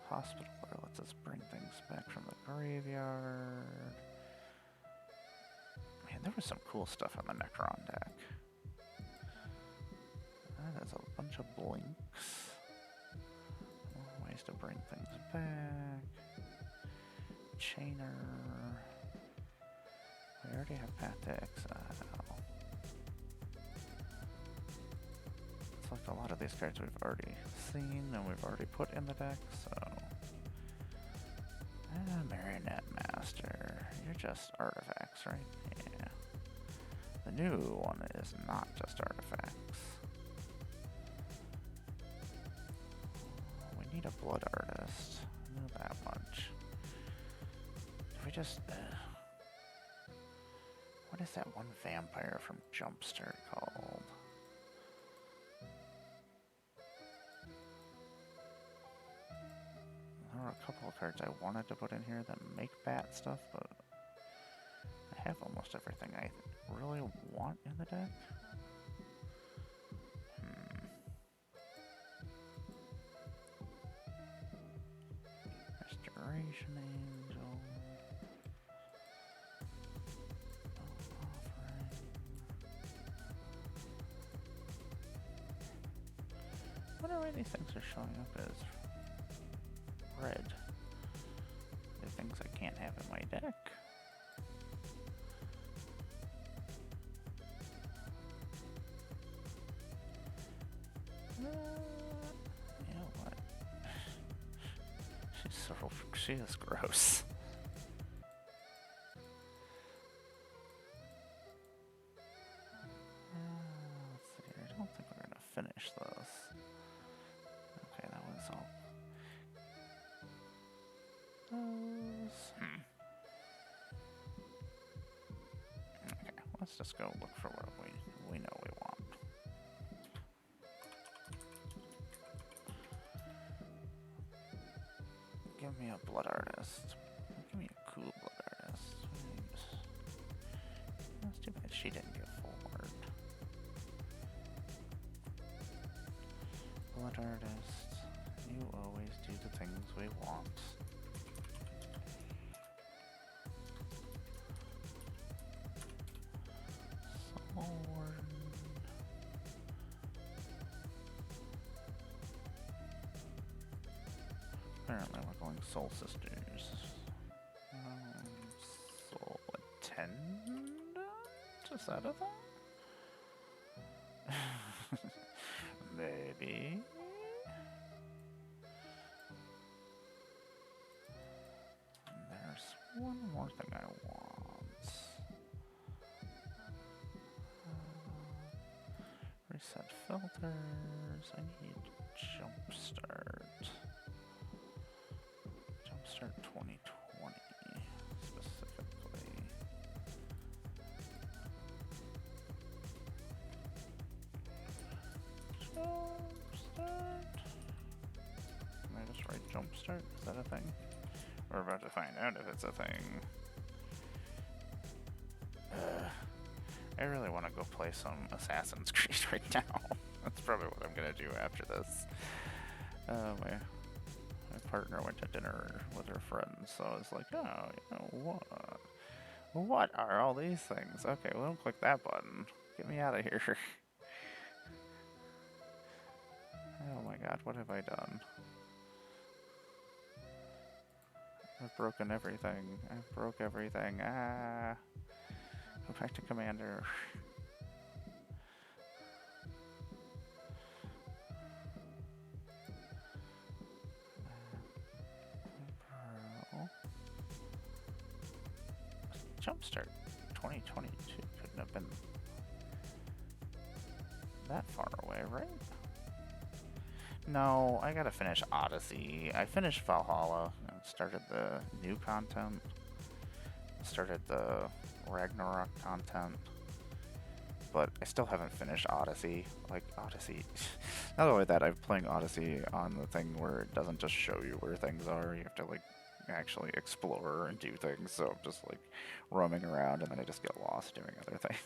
Hospitaler lets us bring things back from the graveyard. Man, there was some cool stuff on the Necron deck. That is a bunch of blinks. More ways to bring things back. Chainer. We already have Path to Exile. It's like a lot of these cards we've already seen and we've already put in the deck, so... Marionette Master. You're just artifacts, right? Yeah. The new one is not just artifacts. We need a Blood Artist. I know that much. If we just... what is that one vampire from Jumpstart called? There were a couple of cards I wanted to put in here that make bat stuff, but I have almost everything I really want in the deck. Restoration Angel. Offering. I wonder why these things are showing up as red. They're things I can't have in my deck. You know what? She is gross. Let's see here. I don't think we're gonna finish this. Okay, that was all. Okay, let's just go look for what we know we want. Give me a Blood Artist. Give me a cool Blood Artist. That's too bad she didn't get forward. Blood Artist. You always do the things we want. Sword. Apparently we're going Soul Sisters. Soul Attendant? Is that a thing? Maybe. And there's one more thing I want. Reset filters. I need Jumpstart. Jumpstart 2020 specifically. Jumpstart. Can I just write Jumpstart? Is that a thing? We're about to find out if it's a thing. I really want to go play some Assassin's Creed right now. That's probably what I'm gonna do after this. My partner went to dinner with her friends, so I was like, oh, you know what? What are all these things? Okay, well, click that button. Get me out of here. Oh my god, what have I done? I've broken everything. I broke everything. Ah! Go back to Commander. Jumpstart 2022 couldn't have been that far away, right? No, I gotta finish Odyssey. I finished Valhalla and started the new content. Started the Ragnarok content. But I still haven't finished Odyssey. Like, Odyssey... Not only that, I'm playing Odyssey on the thing where it doesn't just show you where things are. You have to, like, actually explore and do things. So I'm just, like, roaming around, and then I just get lost doing other things.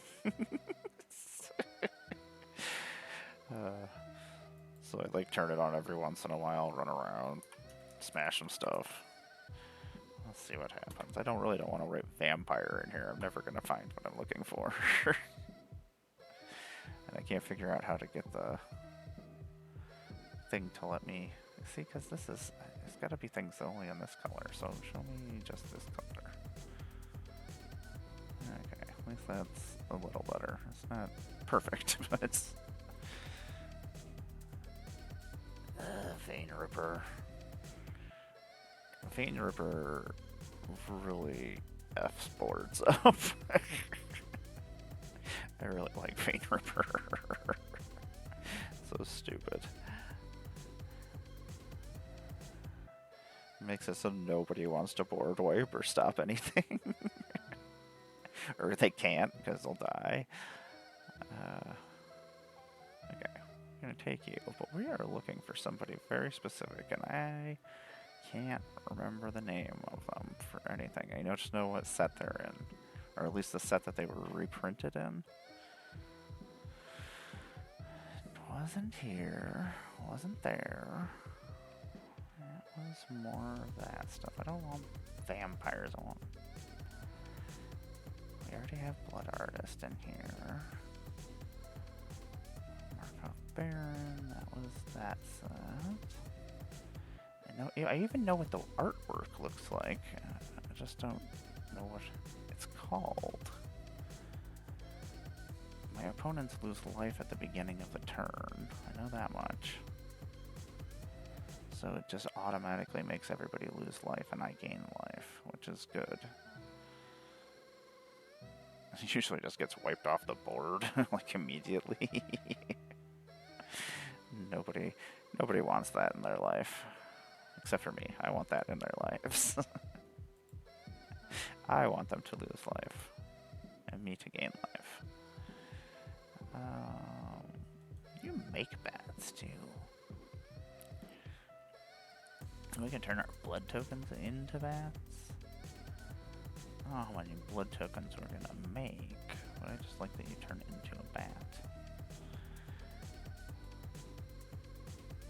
So I, like, turn it on every once in a while, run around, smash some stuff. Let's see what happens. I really don't want to write vampire in here. I'm never going to find what I'm looking for. And I can't figure out how to get the thing to let me see, because this is, it's got to be things only in this color, so show me just this color. Okay, at least that's a little better. It's not perfect, but it's Vein Ripper. Vein Ripper really F's boards up. I really like Vein Ripper. So stupid. Makes it so nobody wants to board wipe or stop anything. Or they can't because they'll die. Okay, I'm gonna take you, but we are looking for somebody very specific, and I can't remember the name of them for anything. I just know what set they're in, or at least the set that they were reprinted in. Wasn't here, wasn't there. It was more of that stuff. I don't want vampires. I want. We already have Blood Artist in here. Markov Baron. That was that set. I even know what the artwork looks like. I just don't know what it's called. My opponents lose life at the beginning of the turn. I know that much. So it just automatically makes everybody lose life and I gain life, which is good. It usually just gets wiped off the board, like immediately. Nobody wants that in their life. Except for me. I want that in their lives. I want them to lose life. And me to gain life. You make bats too. We can turn our blood tokens into bats. I don't know how many blood tokens we're gonna make, but I just like that you turn into a bat.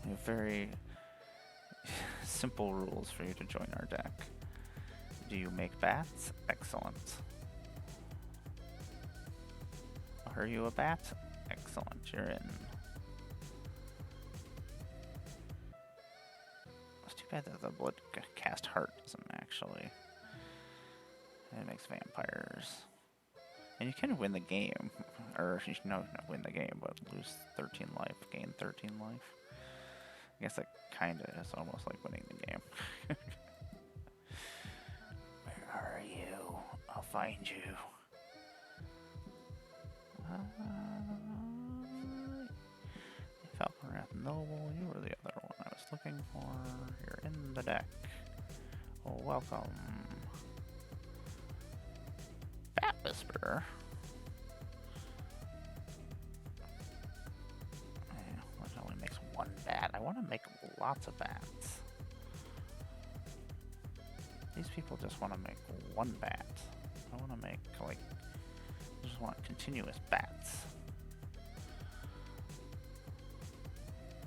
We have very simple rules for you to join our deck. Do you make bats? Excellent. Are you a bat? Excellent, you're in. It's too bad that the blood cast heart doesn't actually. It makes vampires. And you can win the game. Or, not win the game, but lose 13 life, gain 13 life. I guess that kinda is almost like winning the game. Where are you? I'll find you. Falconrath Noble, you were the other one I was looking for. You're in the deck. Oh, welcome. Bat Whisperer. Yeah, that only makes one bat. I want to make lots of bats. These people just want to make one bat. I want to make, like, I just want continuous bats.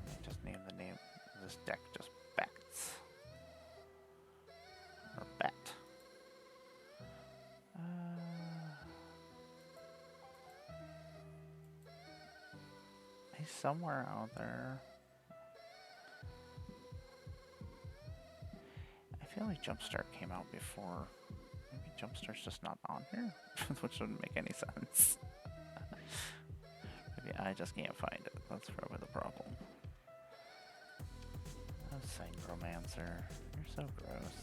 Let me just name the name of this deck just Bats. Or Bat. He's somewhere out there. I feel like Jumpstart came out before. Maybe Jumpstart's just not on here, which wouldn't make any sense. Maybe I just can't find it. That's probably the problem. Oh, Sangromancer. You're so gross.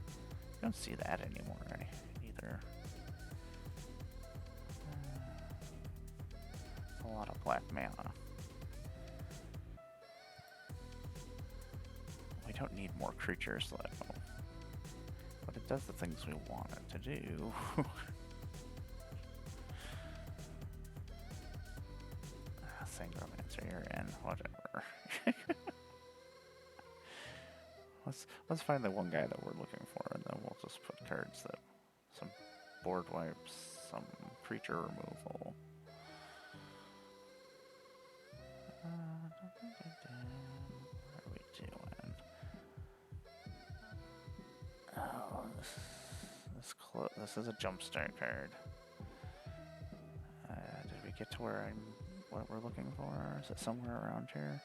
You don't see that anymore either. A lot of black mana. We don't need more creatures though. But it does the things we want it to do. Sangromancer, you're in. Whatever. Let's find the one guy that we're looking for, and then we'll just put cards that some board wipes, some creature removal. What are we doing? Oh, this is a jumpstart card. Did we get to what we're looking for? Is it somewhere around here?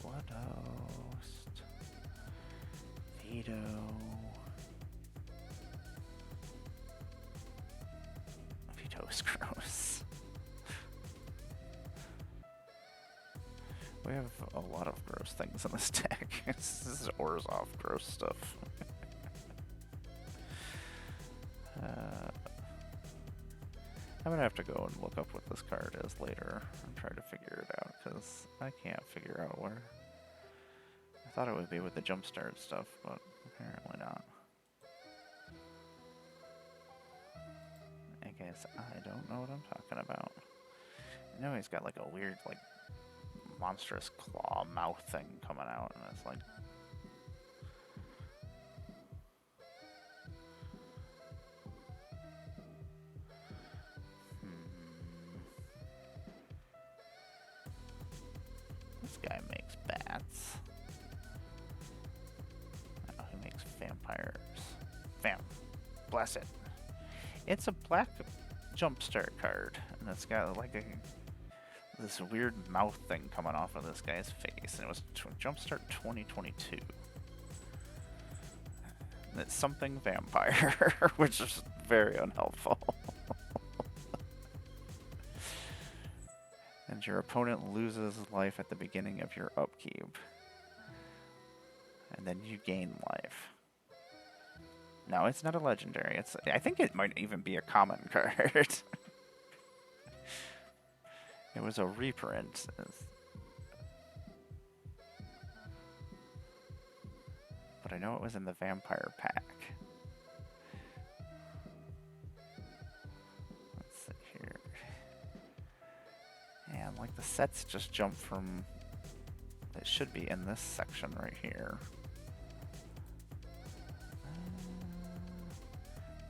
Bloodhost. Veto. Veto is gross. We have a lot of gross things in this deck. This is Orzhov gross stuff. I'm gonna have to go and look up what this card is later and try to figure it out, because I can't figure out where. I thought it would be with the jumpstart stuff, but apparently not. I guess I don't know what I'm talking about. I know he's got like a weird, like, monstrous claw mouth thing coming out, and it's like, this guy makes bats. Oh, he makes vampires. Bless it. It's a black jumpstart card, and it's got like this weird mouth thing coming off of this guy's face, and it was Jumpstart 2022. And it's something vampire, which is very unhelpful. And your opponent loses life at the beginning of your upkeep. And then you gain life. No, it's not a legendary. I think it might even be a common card. It was a reprint. But I know it was in the vampire pack. Let's see here. And like the sets just jump from... It should be in this section right here.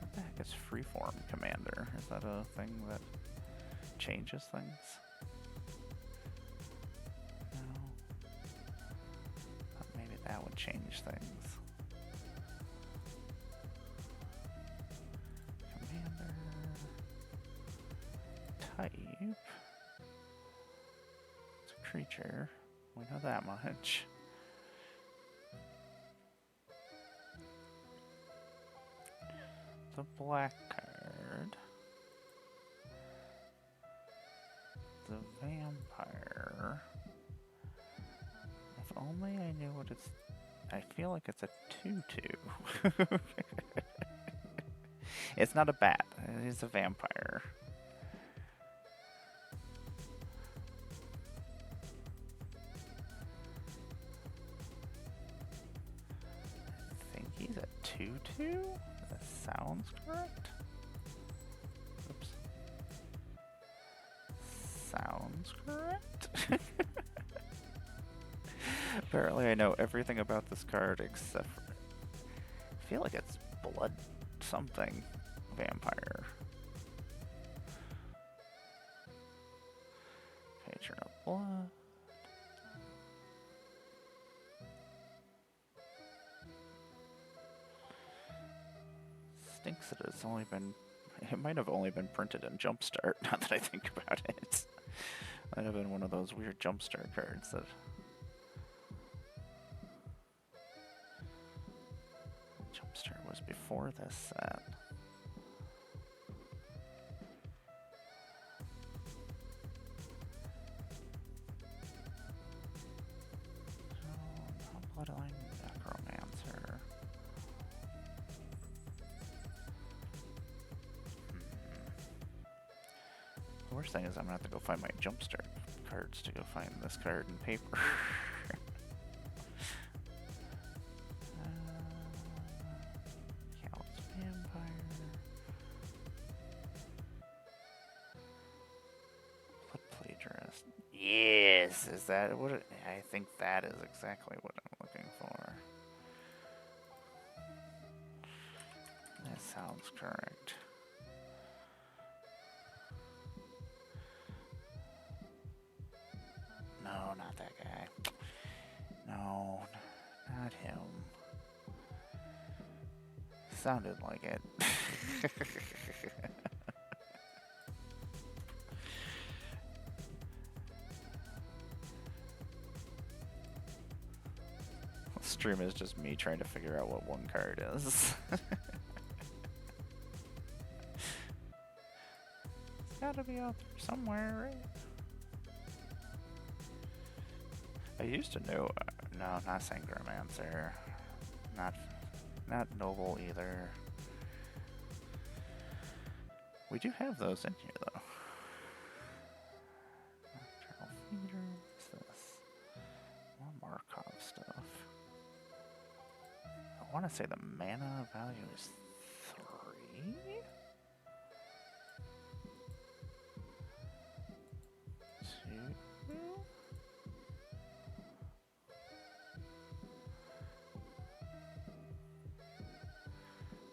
What the heck is Freeform Commander? Is that a thing that changes things? That would change things. Commander type. It's a creature. We know that much. It's a black card. The vampire. If only I knew what it's... I feel like it's a 2/2. It's not a bat. It's a vampire. I think he's a 2/2? That sounds correct. Oops. Sounds correct. Apparently I know everything about this card except for... I feel like it's blood something vampire. Patron of Blood. Stinks that it's only been... It might have only been printed in Jumpstart, now that I think about it. Might have been one of those weird jumpstart cards that... Jumpstart was before this set. Bloodline Necromancer. The worst thing is I'm gonna have to go find my jumpstart cards to go find this card in paper. Callous Vampire. Blood Plagiarist. Yes! Is that what it, I think that is exactly what I'm looking for. That sounds correct. No, not that guy. No, not him. Sounded like it. Stream is just me trying to figure out what one card is. It's gotta be out there somewhere, right? I used to know, no, not Sangromancer, not Noble either. We do have those in here though. Nocturnal Feeder, what's this? More Markov stuff. I want to say the mana value is 3?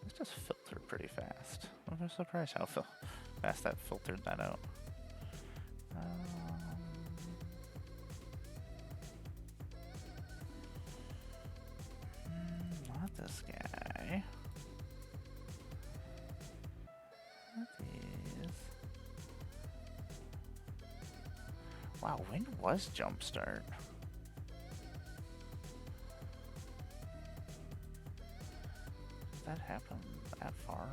This just filtered pretty fast. I'm surprised how fast that filtered that out. Not this guy. Not these. Wow, when was Jumpstart? Did that happen that far?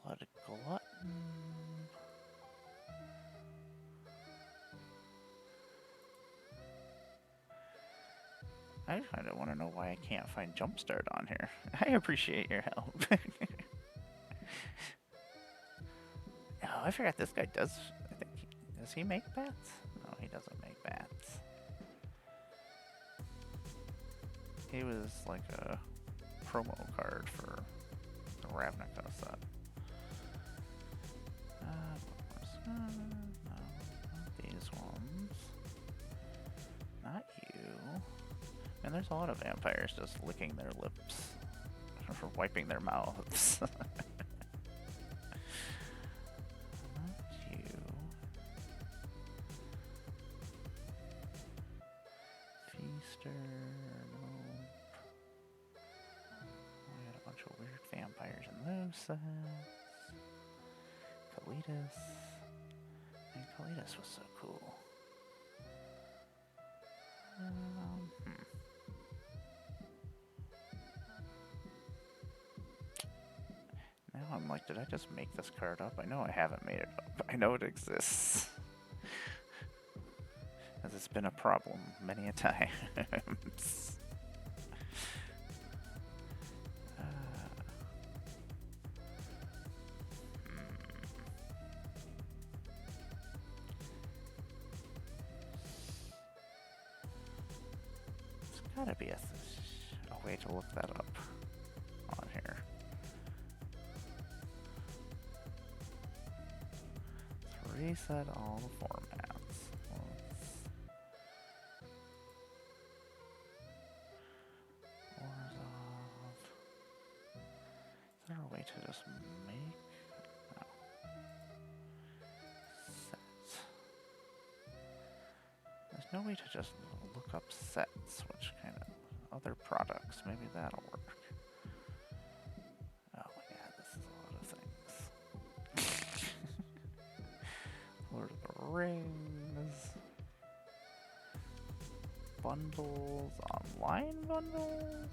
Blood Glutton. I kind of want to know why I can't find Jumpstart on here. I appreciate your help. Oh, I forgot this guy does. I think does he make bats? No, he doesn't make bats. He was like a promo card for the Ravnica set. No, not these ones. Not you. And there's a lot of vampires just licking their lips or wiping their mouths. Not you. Feaster, nope. We got a bunch of weird vampires in those sets. Kalitas. And Kalitas was so cool. Now I'm like, did I just make this card up? I know I haven't made it up. I know it exists. As it's been a problem many a time. There's gotta be a way to look that up on here. Reset all the formats. Orzhov. Is there a way to just make? No. Sets. There's no way to just look up sets, which kind of other products. Maybe that'll work. rings. Bundles, online bundles.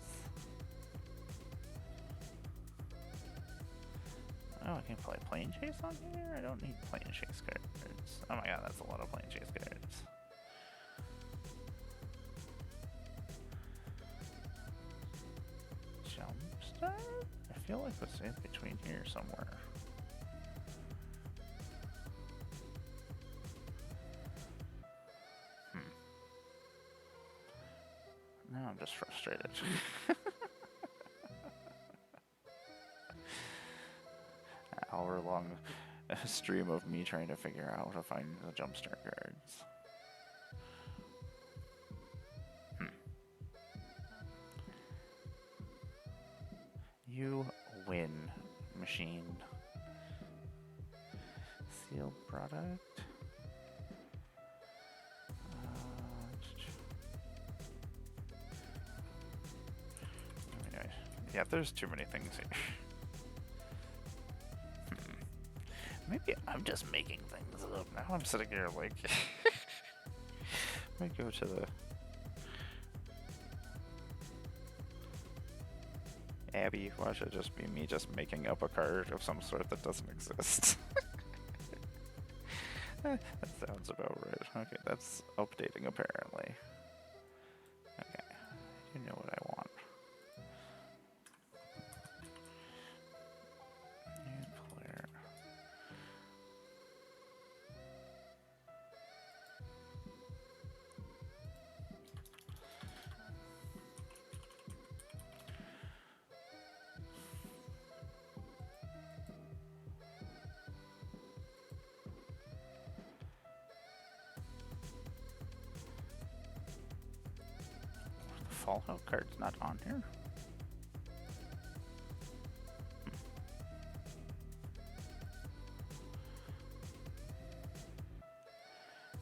Oh, I can play plane chase on here? I don't need plane chase cards. Oh my god, that's a lot of plane chase cards. Jumpstart? I feel like it's in between here somewhere. Now I'm just frustrated. Hour-long stream of me trying to figure out how to find the jumpstart cards. You win, machine. Sealed product. Yeah, there's too many things here. Maybe I'm just making things up. Now I'm sitting here like... Let me go to the... Abby, why should it just be me just making up a card of some sort that doesn't exist? That sounds about right. Okay, that's updating apparently. Okay, you know what I want. Player. Fallout card's not on here.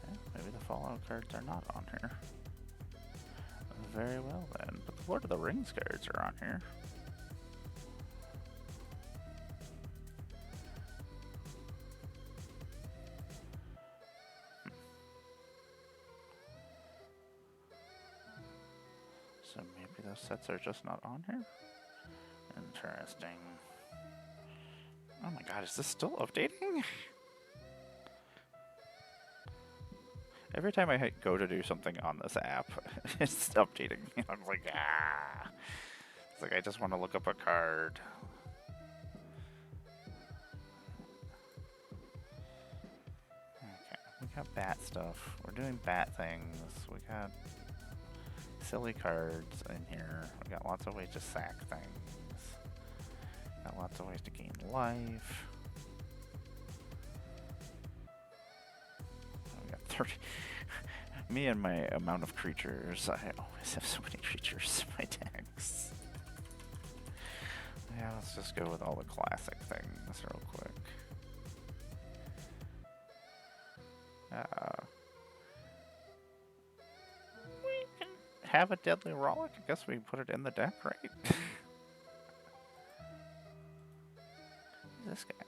Yeah, maybe the Fallout cards are not on here. Very well then, but the Lord of the Rings cards are on here. So maybe those sets are just not on here? Interesting. Oh my god, is this still updating? Every time I go to do something on this app, it's updating. I'm like, ah. It's like I just want to look up a card. Okay, we got bat stuff. We're doing bat things. We got silly cards in here. We got lots of ways to sack things. Got lots of ways to gain life. We got 30. Me and my amount of creatures. I always have so many creatures in my decks. Yeah, let's just go with all the classic things real quick. We can have a Deadly Rollick. I guess we put it in the deck, right? Who's this guy?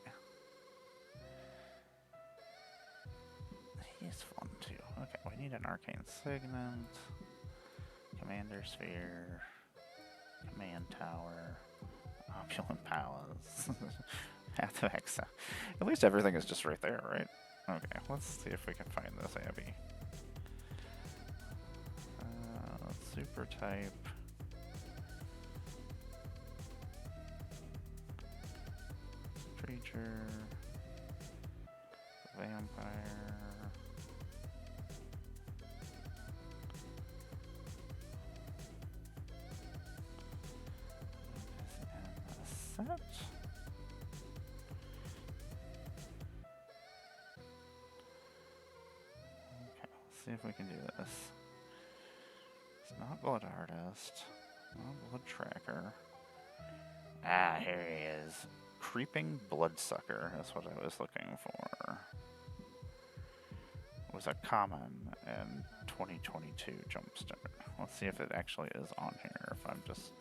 He's fun too. Okay, we need an Arcane Signet, Commander Sphere, Command Tower, Opulent Palace, Path of Exile. At least everything is just right there, right? Okay, let's see if we can find this Abbey. Super type. Creature. Vampire. And a set. Okay, let's see if we can do this. It's not Blood Artist. Not Blood Tracker. Ah, here he is. Creeping Bloodsucker. That's what I was looking for. It was a common in 2022 Jumpstart. Let's see if it actually is on here, if I'm just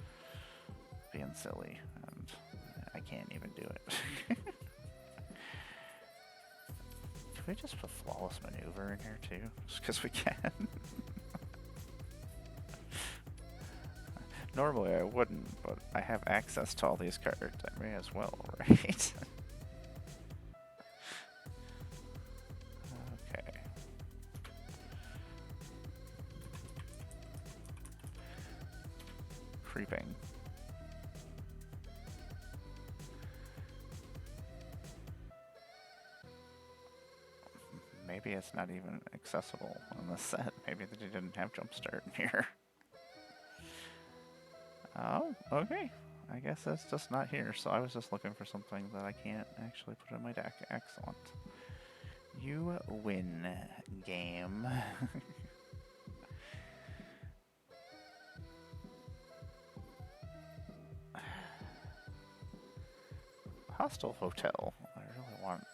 being silly, and I can't even do it. Should we just put flawless maneuver in here too? Just because we can. Normally I wouldn't, but I have access to all these cards. I may as well, right? Okay. Creeping. Maybe it's not even accessible on the set. Maybe they didn't have Jumpstart in here. Oh, okay. I guess that's just not here. So I was just looking for something that I can't actually put in my deck. Excellent. You win, game. Hostile Hotel. I really want...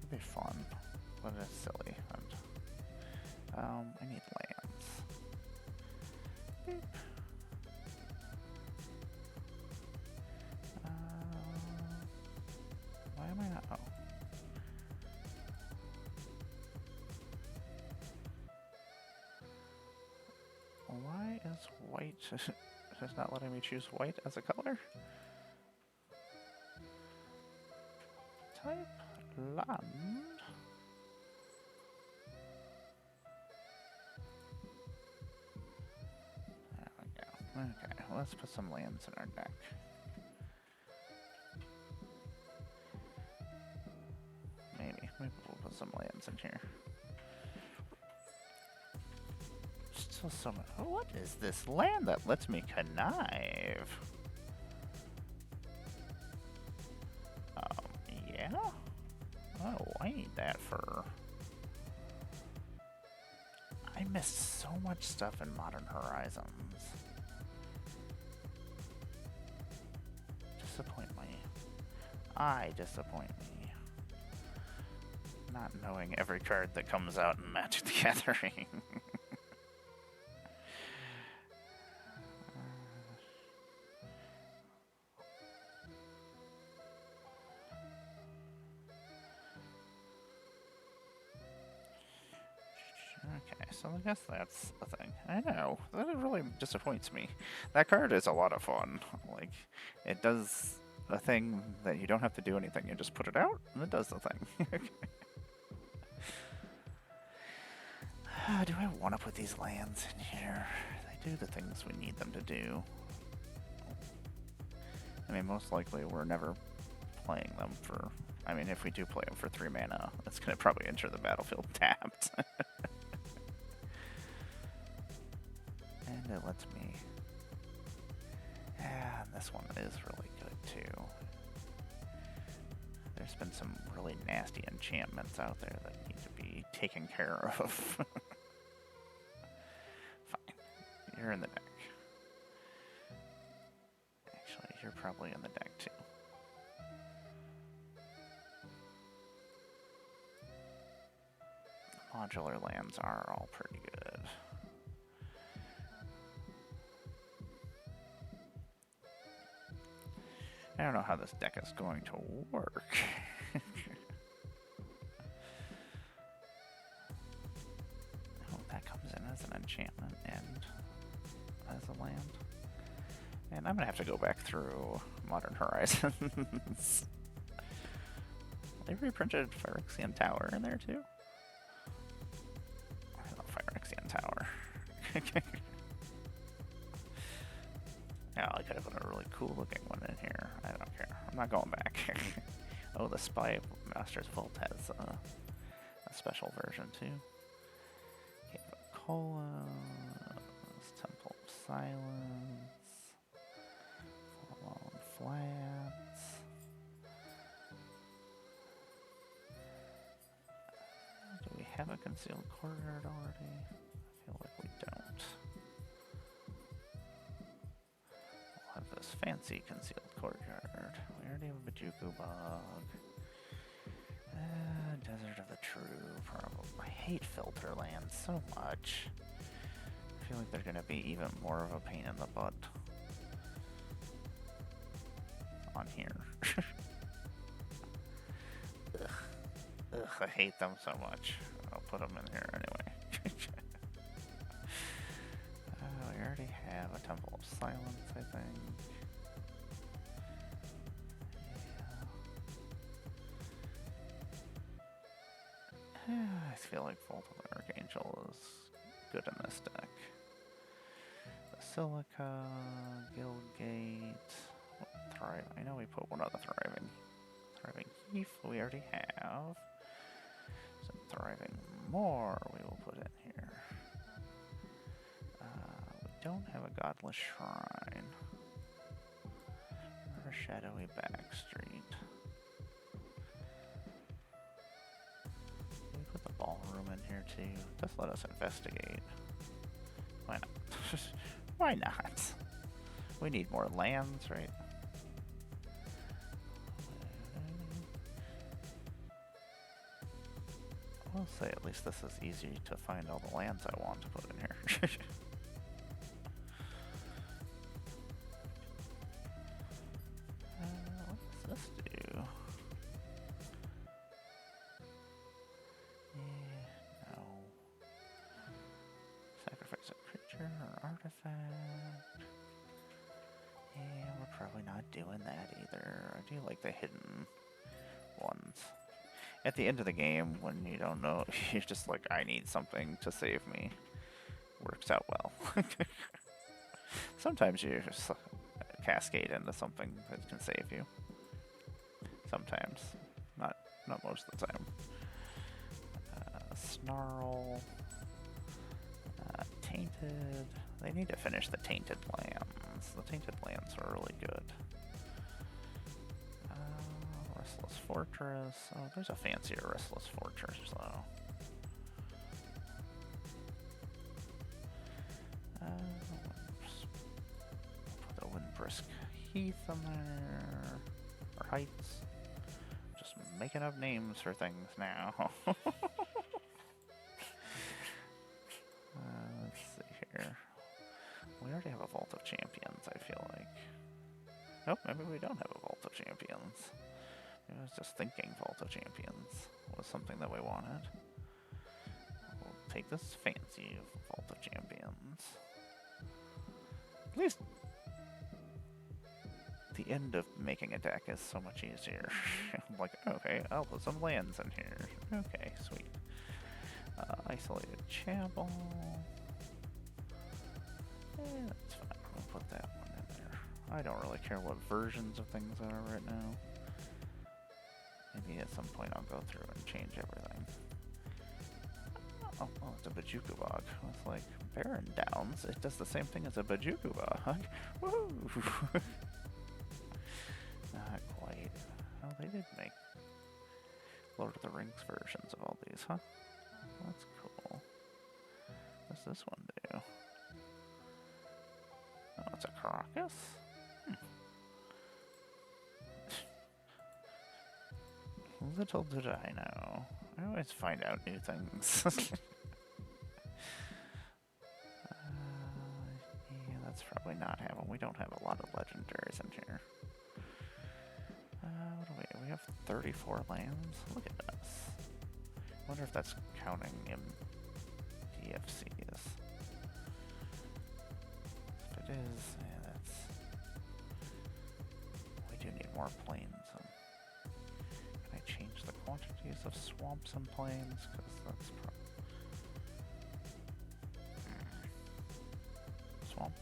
It'd be fun, but it's silly. And, I need lands. Beep. Why am I not? Oh. Why is white just not letting me choose white as a color? Type land. There we go. Okay, let's put some lands in our deck. Maybe we'll put some lands in here. Still so much. Oh, what is this land that lets me connive? Yeah? Oh, I need that for... I missed so much stuff in Modern Horizons. Disappoint me. I disappoint me. Not knowing every card that comes out in Magic the Gathering. Okay, so I guess that's the thing. I know, that really disappoints me. That card is a lot of fun. Like, it does a thing that you don't have to do anything. You just put it out, and it does the thing. Do I want to put these lands in here? They do the things we need them to do. I mean, most likely we're never playing them for... I mean, if we do play them for 3 mana, it's going to probably enter the battlefield tapped. And it lets me... Yeah, this one is really good too. There's been some really nasty enchantments out there that need to be taken care of. Fine. You're in the deck. Actually, you're probably in the deck too. Modular lands are all pretty good. I don't know how this deck is going to work. Oh, that comes in as an enchantment and as a land. And I'm gonna have to go back through Modern Horizons. They reprinted Phyrexian Tower in there too? I love Phyrexian Tower. Oh, I could have put a really cool looking one in here. I don't care. I'm not going back. Oh, the Spy Master's Vault has a special version too. Cave of Colas, Temple of Silence, Forlorn Flats. Do we have a concealed courtyard already? I feel like we don't. This fancy concealed courtyard. We already have a Bajuku Bog. Desert of the True, probably. I hate filter lands so much. I feel like they're gonna be even more of a pain in the butt on here. Ugh. Ugh, I hate them so much. I'll put them in here anyway. We already have a Temple of Silence, I think. Yeah. I feel like Vault of the Archangel is good in this deck. Basilica, Guildgate, Thrive. I know we put one of the Thriving Heath we already have. Some Thriving More we will put in here. We don't have a Godless Shrine. Or a Shadowy Backstreet. We put the Ballroom in here too. Just let us investigate. Why not? Why not? We need more lands, right? I'll say at least this is easy to find all the lands I want to put in here. What does this do? Yeah, no. Sacrifice a creature or artifact. Yeah, we're probably not doing that either. I do like the hidden ones. At the end of the game, when you don't know, you're just like, I need something to save me. Works out well. Sometimes you just cascade into something that can save you. Sometimes. Not most of the time. Snarl. Tainted. They need to finish the Tainted lands. The Tainted lands are really good. Restless Fortress. Oh, there's a fancier Restless Fortress, though. Put the Windbrisk Heath in there. Or Heights. Just making up names for things now. Let's see here. We already have a Vault of Champions, I feel like. Nope, maybe we don't have a Vault of Champions. I was just thinking Vault of Champions was something that we wanted. We'll take this fancy Vault of Champions. At least the end of making a deck is so much easier. I'm like, okay, I'll put some lands in here. Okay, sweet. Isolated Chapel. Yeah, that's fine. We'll put that one in there. I don't really care what versions of things are right now. Maybe at some point I'll go through and change everything. Oh, it's a Bajuku Bog. It's like Baron Downs. It does the same thing as a Bajuku Bog. Woohoo! Not quite. Oh, they did make Lord of the Rings versions of all these, huh? That's cool. What's this one do? Oh, it's a Caracas? Little did I know. I always find out new things. Yeah, that's probably not happening. We don't have a lot of legendaries in here. What do we have 34 lands? Look at us. I wonder if that's counting in DFCs. If it is, yeah, that's... We do need more plains. Change the quantities of swamps and plains, because that's swamp.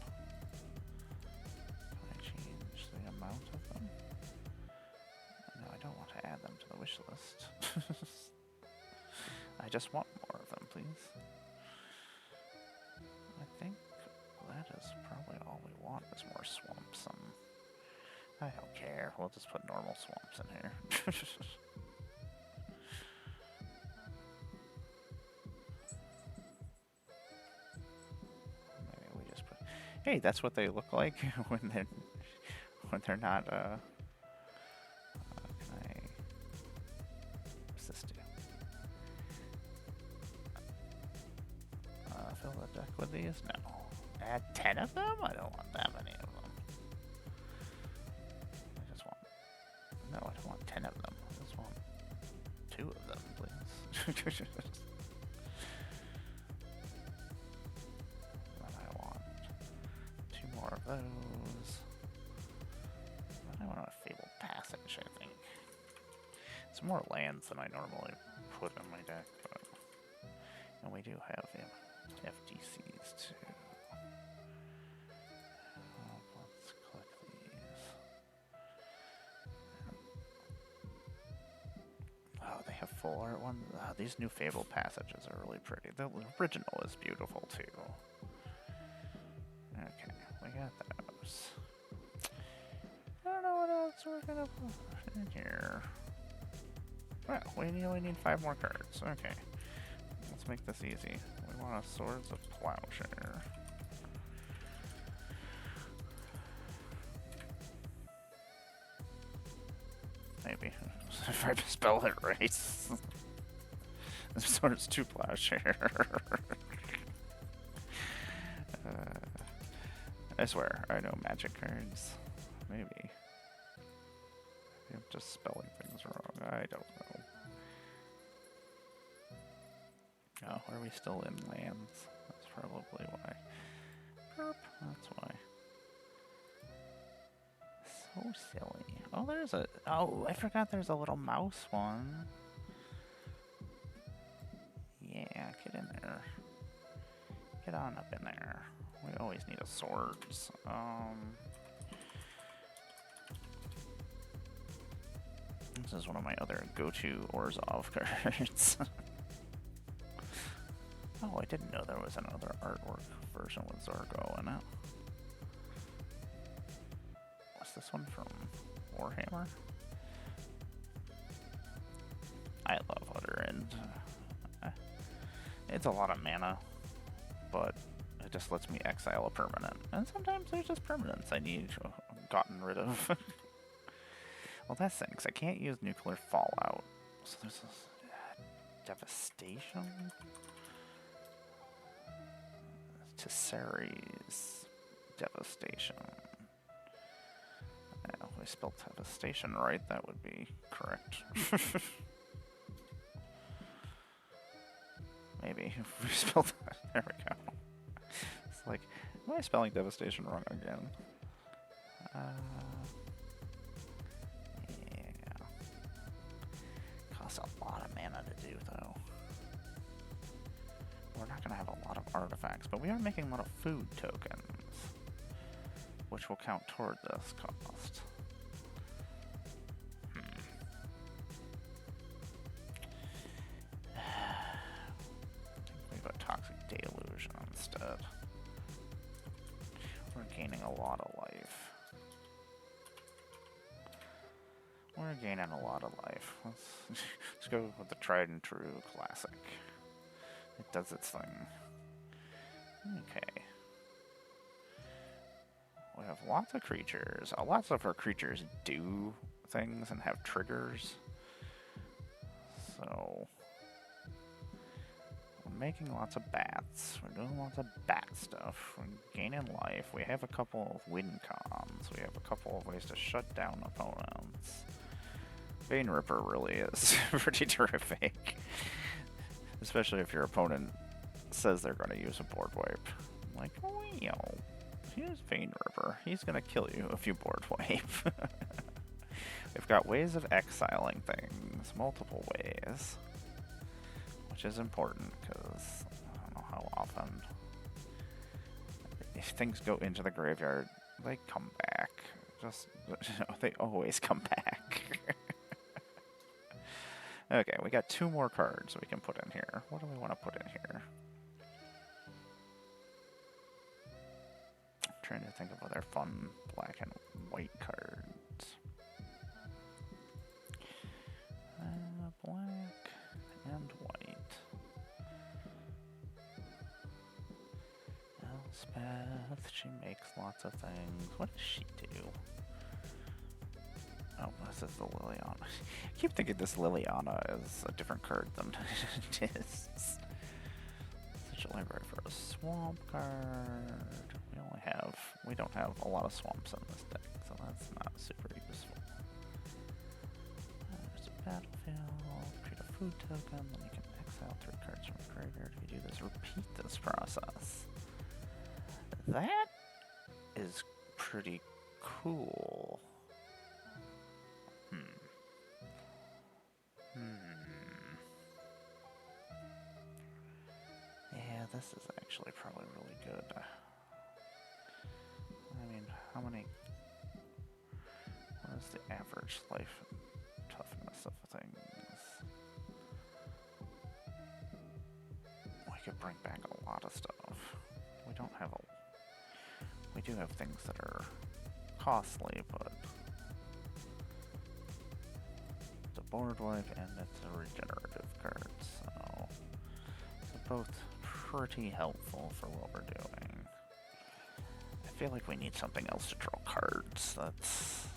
Can I change the amount of them? No, I don't want to add them to the wish list. I just want more of them, please. I think that is probably all we want is more swamps. I don't care. We'll just put normal swamps in here. Maybe we just put... Hey, that's what they look like when they're not. Can I? What's this do? Fill the deck with these? No. Add 10 of them? I don't want that many of them. I just want... No, I don't want 10 of them. I just want 2 of them, please. Then I want 2 more of those. Then I want a Fabled Passage, I think. Some more lands than I normally put in my deck, but... And we do have FDCs too. Let's click these. Oh, they have full art ones. These new Fabled Passages are really pretty. The original is beautiful too. Okay, we got those. I don't know what else we're gonna put in here. Well, we only need 5 more cards. Okay. Let's make this easy. We want a Swords of Plowshare. Maybe. If I spell it right. Swords to Plowshare. I swear, I know magic cards. Maybe. I'm just spelling things wrong. I don't know. Oh, are we still in lands? That's probably why. Burp, that's why. So silly. Oh, there's a... Oh, I forgot there's a little mouse one. Yeah, get in there. Get on up in there. We always need a swords. This is one of my other go-to Orzhov cards. Oh, I didn't know there was another artwork version with Zorgo in it. What's this one from Warhammer? I love Utter End. It's a lot of mana, but it just lets me exile a permanent. And sometimes there's just permanents I need gotten rid of. Well, that stinks. I can't use Nuclear Fallout. So there's this Devastation? Tessera's Devastation. Yeah, if I spelled Devastation right, that would be correct. Maybe if we spelled that. There we go. It's like, am I spelling Devastation wrong again? Yeah. Costs a lot of mana to do, though. We're not going to have a lot of artifacts, but we are making a lot of food tokens, which will count toward this cost. We've got Toxic Delusion instead. We're gaining a lot of life. We're gaining a lot of life. Let's go with the tried and true classic. It does its thing. Okay. We have lots of creatures. Lots of our creatures do things and have triggers. So... we're making lots of bats. We're doing lots of bat stuff. We're gaining life. We have a couple of win cons. We have a couple of ways to shut down opponents. Bane Ripper really is pretty terrific. Especially if your opponent says they're going to use a board wipe. I'm like, oh, here's Bane Ripper. He's going to kill you if you board wipe. We've got ways of exiling things, multiple ways. Which is important, because I don't know how often. If things go into the graveyard, they come back. Just, they always come back. Okay, we got 2 more cards we can put in here. What do we want to put in here? I'm trying to think of other fun black and white cards. Black and white. Elspeth, she makes lots of things. What does she do? Oh, this is the Liliana. I keep thinking this Liliana is a different card than it is. Such a library for a swamp card. We don't have a lot of swamps in this deck, so that's not super useful. There's a battlefield, create a food token, then you can exile 3 cards from a graveyard. If you do this, repeat this process. That is pretty cool. Yeah, this is actually probably really good. I mean, how many... What is the average life and toughness of things? We could bring back a lot of stuff. We don't have a... We do have things that are costly, but... It's a board wipe and it's a regenerative card, so... They're both pretty helpful for what we're doing. I feel like we need something else to draw cards. That's...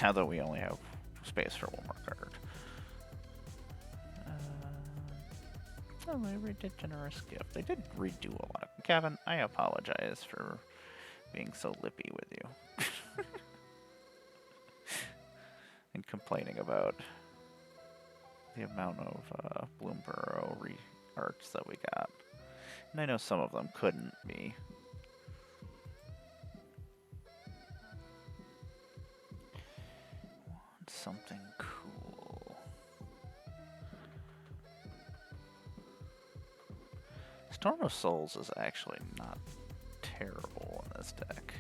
Now that we only have space for one more card. Oh, they redid Generous Gift. They did redo a lot of... Kevin, I apologize for being so lippy with you. And complaining about the amount of Blunderdome re-arts that we got. And I know some of them couldn't be. Want something cool. Storm of Souls is actually not terrible in this deck.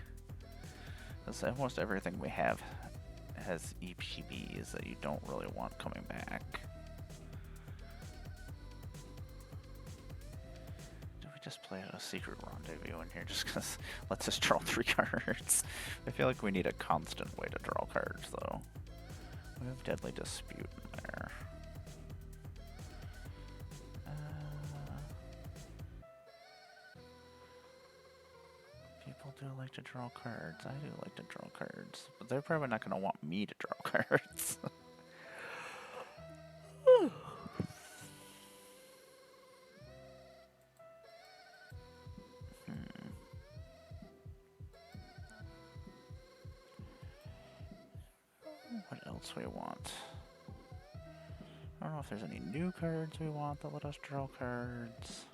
Because almost everything we have has EPBs that you don't really want coming back. Do we just play a secret rendezvous in here just because lets us draw 3 cards? I feel like we need a constant way to draw cards though. We have Deadly Dispute in there. People do like to draw cards. I do like to draw cards. But they're probably not going to want me to draw cards. What else we want? I don't know if there's any new cards we want that let us draw cards.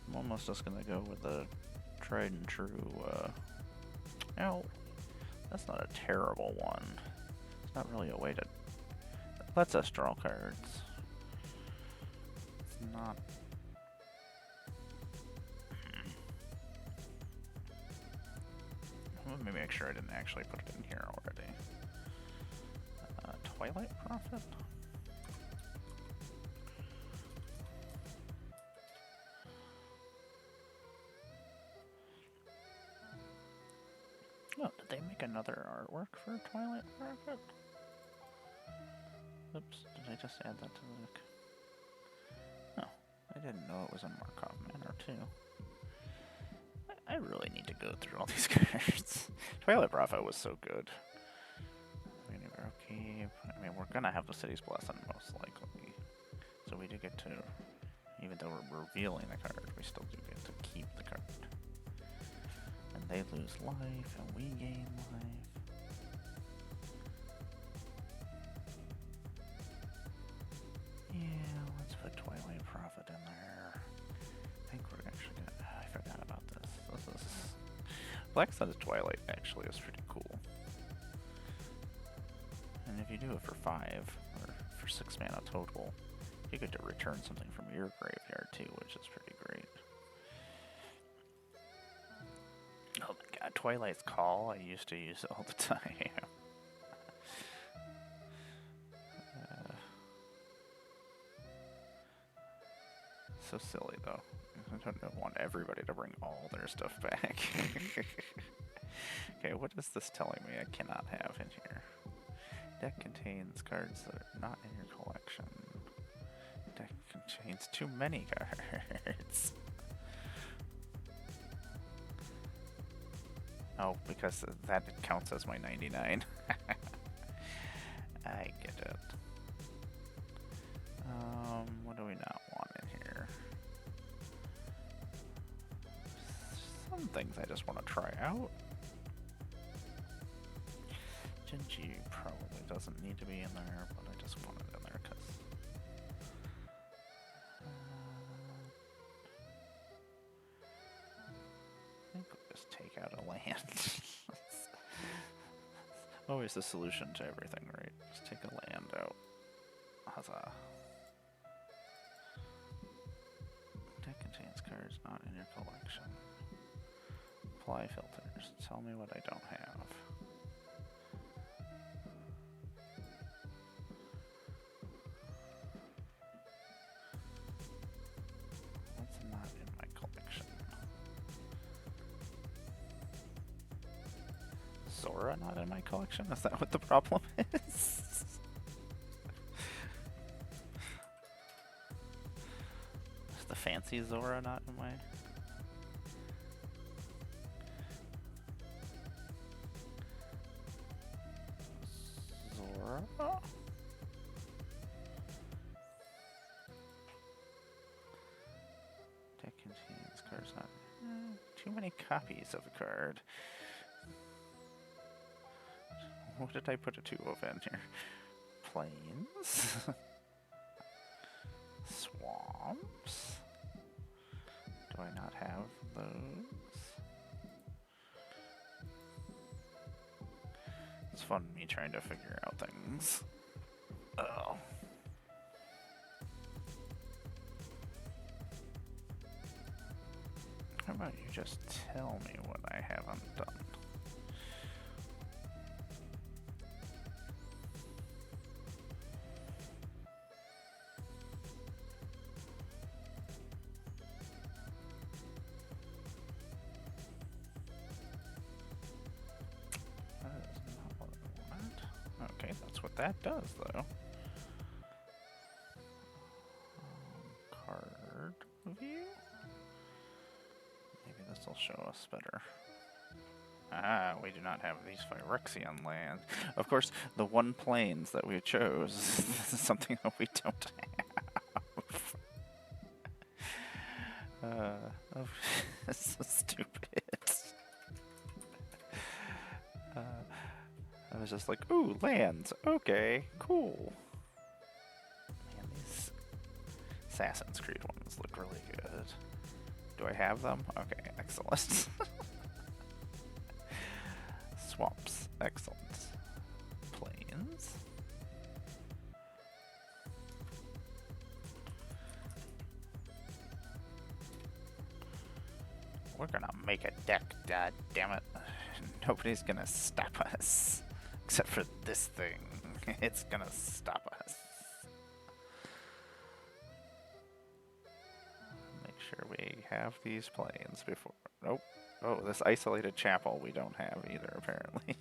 I'm almost just going to go with the tried and true, no, that's not a terrible one. It's not really a way to... It lets us draw cards. It's not... Let me make sure I didn't actually put it in here already. Twilight Prophet? Oh, did they make another artwork for Twilight Prophet? Oops, did I just add that to the deck? Oh, I didn't know it was in Markov Manor too. I really need to go through all these cards. Twilight Prophet was so good. Okay, I mean, we're gonna have the City's Blessing most likely. So we do get to, even though we're revealing the card, we still do get to keep the card. And they lose life, and we gain life. Yeah, let's put Twilight Prophet in there. I think we're actually gonna... I forgot about this. This is... Black Sun's Twilight actually is pretty cool. And if you do it for 5, or for 6 mana total, you get to return something from your graveyard too, which is pretty great. Oh my god, Twilight's Call, I used to use it all the time. So silly though. I don't want everybody to bring all their stuff back. Okay, what is this telling me I cannot have in here? Deck contains cards that are not in your collection. Deck contains too many cards. Oh, because that counts as my 99. I get it. What do we not want in here? things I just want to try out. Genji probably doesn't need to be in there, but I just want it in there because... I think we'll just take out a land. Always the solution to everything, right? Just take a land out. Huzzah. Deck contains cards not in your collection. Apply filters. Tell me what I don't have. What's not in my collection? Zora not in my collection? Is that what the problem is? Is the fancy Zora not in my... Zora? Deck contains cards not... too many copies of a card. What did I put a 2 of in here? Plains. Swamps. Do I not have those? It's fun me trying to figure out things. Oh. How about you just tell me what I haven't done? That does, though. Card view? Maybe this will show us better. Ah, we do not have these Phyrexian lands. Of course, the one plains that we chose is something that we don't have. This is stupid. I was just like, ooh, lands. Okay, cool. Man, these Assassin's Creed ones look really good. Do I have them? Okay, excellent. Swamps, excellent. Plains. We're gonna make a deck, god damn it. Nobody's gonna stop us. Except for this thing. It's gonna stop us. Make sure we have these planes before... Nope. Oh, this isolated chapel we don't have either, apparently.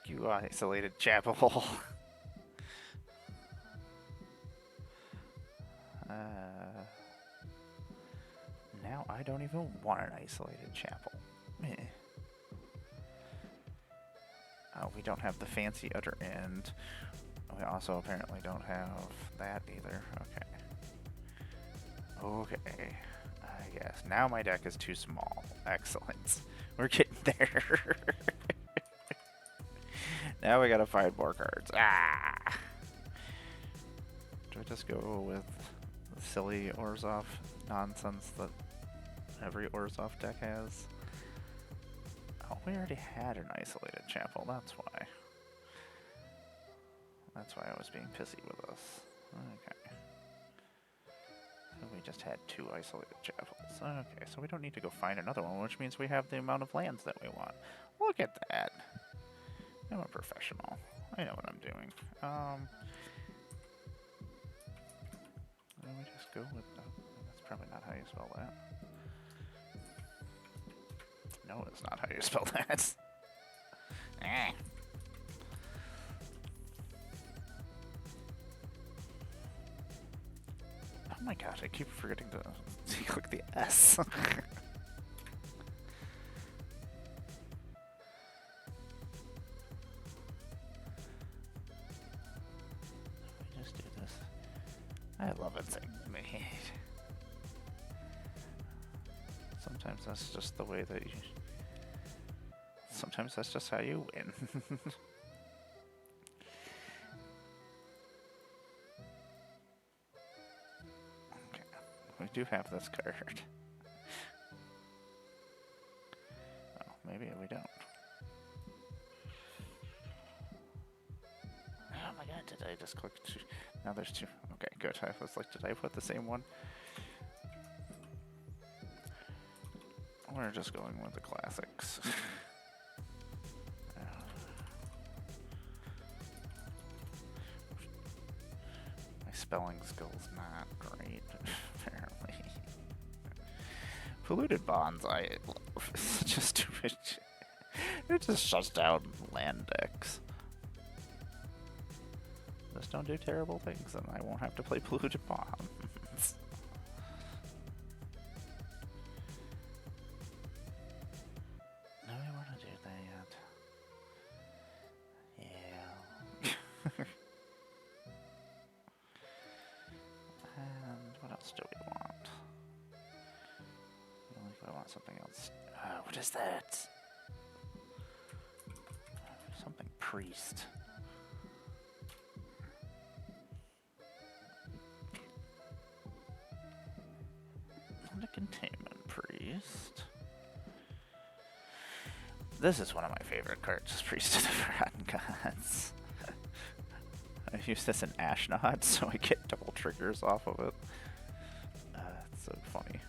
You isolated chapel. Now I don't even want an isolated chapel. Oh, we don't have the fancy utter end. We also apparently don't have that either. Okay. Okay. I guess. Now my deck is too small. Excellent. We're getting there. Now we gotta find more cards. Ah! Do I just go with the silly Orzhov nonsense that every Orzhov deck has? Oh, we already had an isolated chapel, that's why. That's why I was being pissy with us. Okay. So we just had 2 isolated chapels. Okay, so we don't need to go find another one, which means we have the amount of lands that we want. Look at that. I'm a professional. I know what I'm doing. Let me just go with... Oh, that's probably not how you spell that. No, it's not how you spell that. Eh. Oh my gosh, I keep forgetting to click the S. Let me just do this. I love it saying made. Sometimes that's just the way that you... Sometimes that's just how you win. Okay, we do have this card. Oh, maybe we don't. Oh my god, did I just click two? Now there's two. Okay, good. I was like, did I put the same one? We're just going with the classics. My spelling skill's not great, apparently. Polluted Bonds, I love. It's such a stupid... It just shuts down land decks. Just don't do terrible things, and I won't have to play Polluted Bonds. No, I want to do that. Yeah. And what else do we want? I want something else. What is that? Something priest. Not a containment priest. This is one of my favorite cards, Priest of the Forgotten Gods. I use this in Ashnod, so I get double triggers off of it. It's so funny.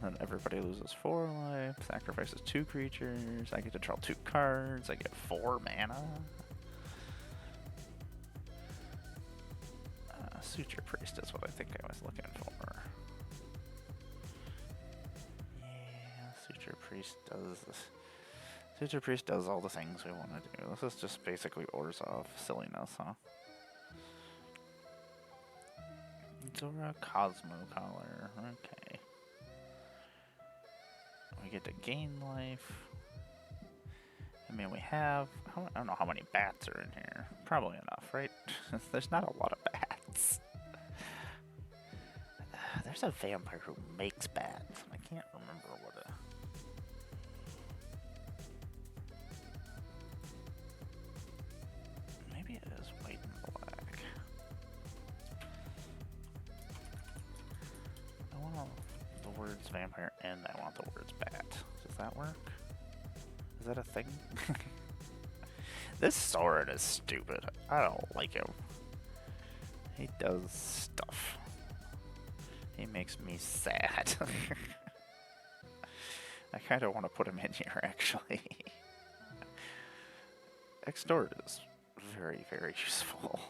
And everybody loses 4 life, sacrifices 2 creatures, I get to draw 2 cards, I get 4 mana. Suture Priest is what I think I was looking for. Suture Priest does this. Suture Priest does all the things we want to do. This is just basically Orzhov silliness, huh? Zora Cosmo Collar. Okay. We get to gain life. I mean, we have... I don't know how many bats are in here. Probably enough, right? There's not a lot of bats. There's a vampire who makes bats. I can't remember what a... Maybe it is white and black. I want the words vampire and I want the words bat. Does that work? Is that a thing? This Sorin is stupid. I don't like him. He does stuff. He makes me sad. I kind of want to put him in here, actually. Extort is very, very useful.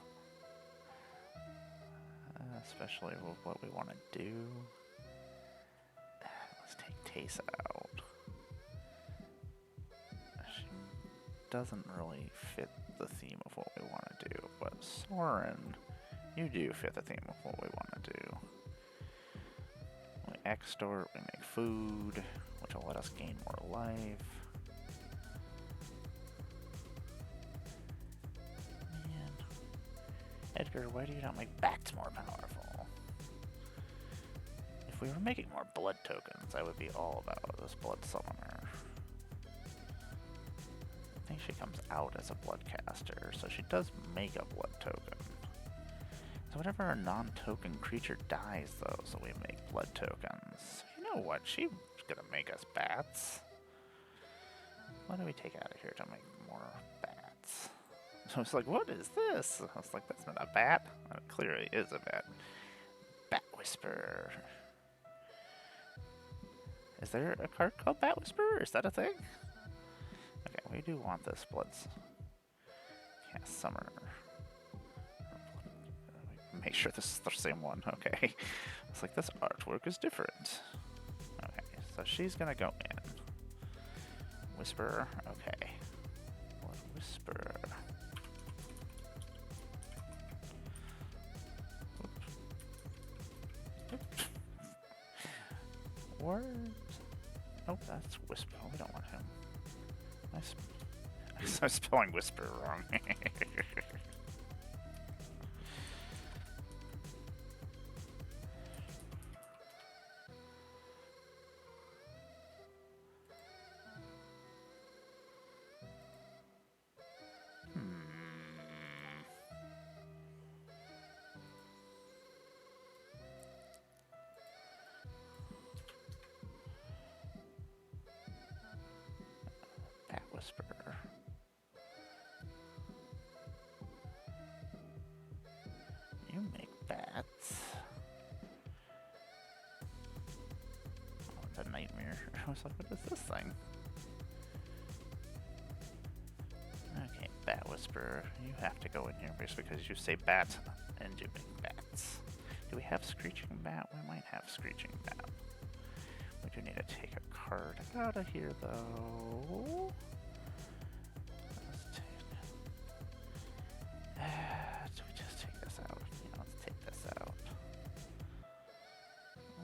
Especially with what we want to do. Let's take Taysa out. She doesn't really fit the theme of what we want to do, but Sorin, you do fit the theme of what we want to do. We extort, we make food, which will let us gain more life. Man. Edgar, why do you not make bats more powerful? If we were making more blood tokens, I would be all about this blood summoner. I think she comes out as a blood caster, so she does make a blood token. So whenever a non-token creature dies, though, so we make blood tokens. You know what? She's gonna make us bats. What do we take out of here to make more bats? So I was like, what is this? I was like, that's not a bat. It clearly is a bat. Bat Whisperer. Is there a card called Bat Whisperer? Is that a thing? Okay, we do want this Bloods. Cast Summoner. Make sure this is the same one. Okay. It's like this artwork is different. Okay, so she's gonna go in. Whisperer. Okay. Blood Whisperer. Words. Oh, that's Whisper. We don't want him. I'm spelling Whisper wrong. I was like, what is this thing? Okay, Bat Whisperer, you have to go in here just because you say bat and you make bats. Do we have Screeching Bat? We might have Screeching Bat. We do need to take a card out of here, though. Let's take... do we just take this out? Yeah, let's take this out.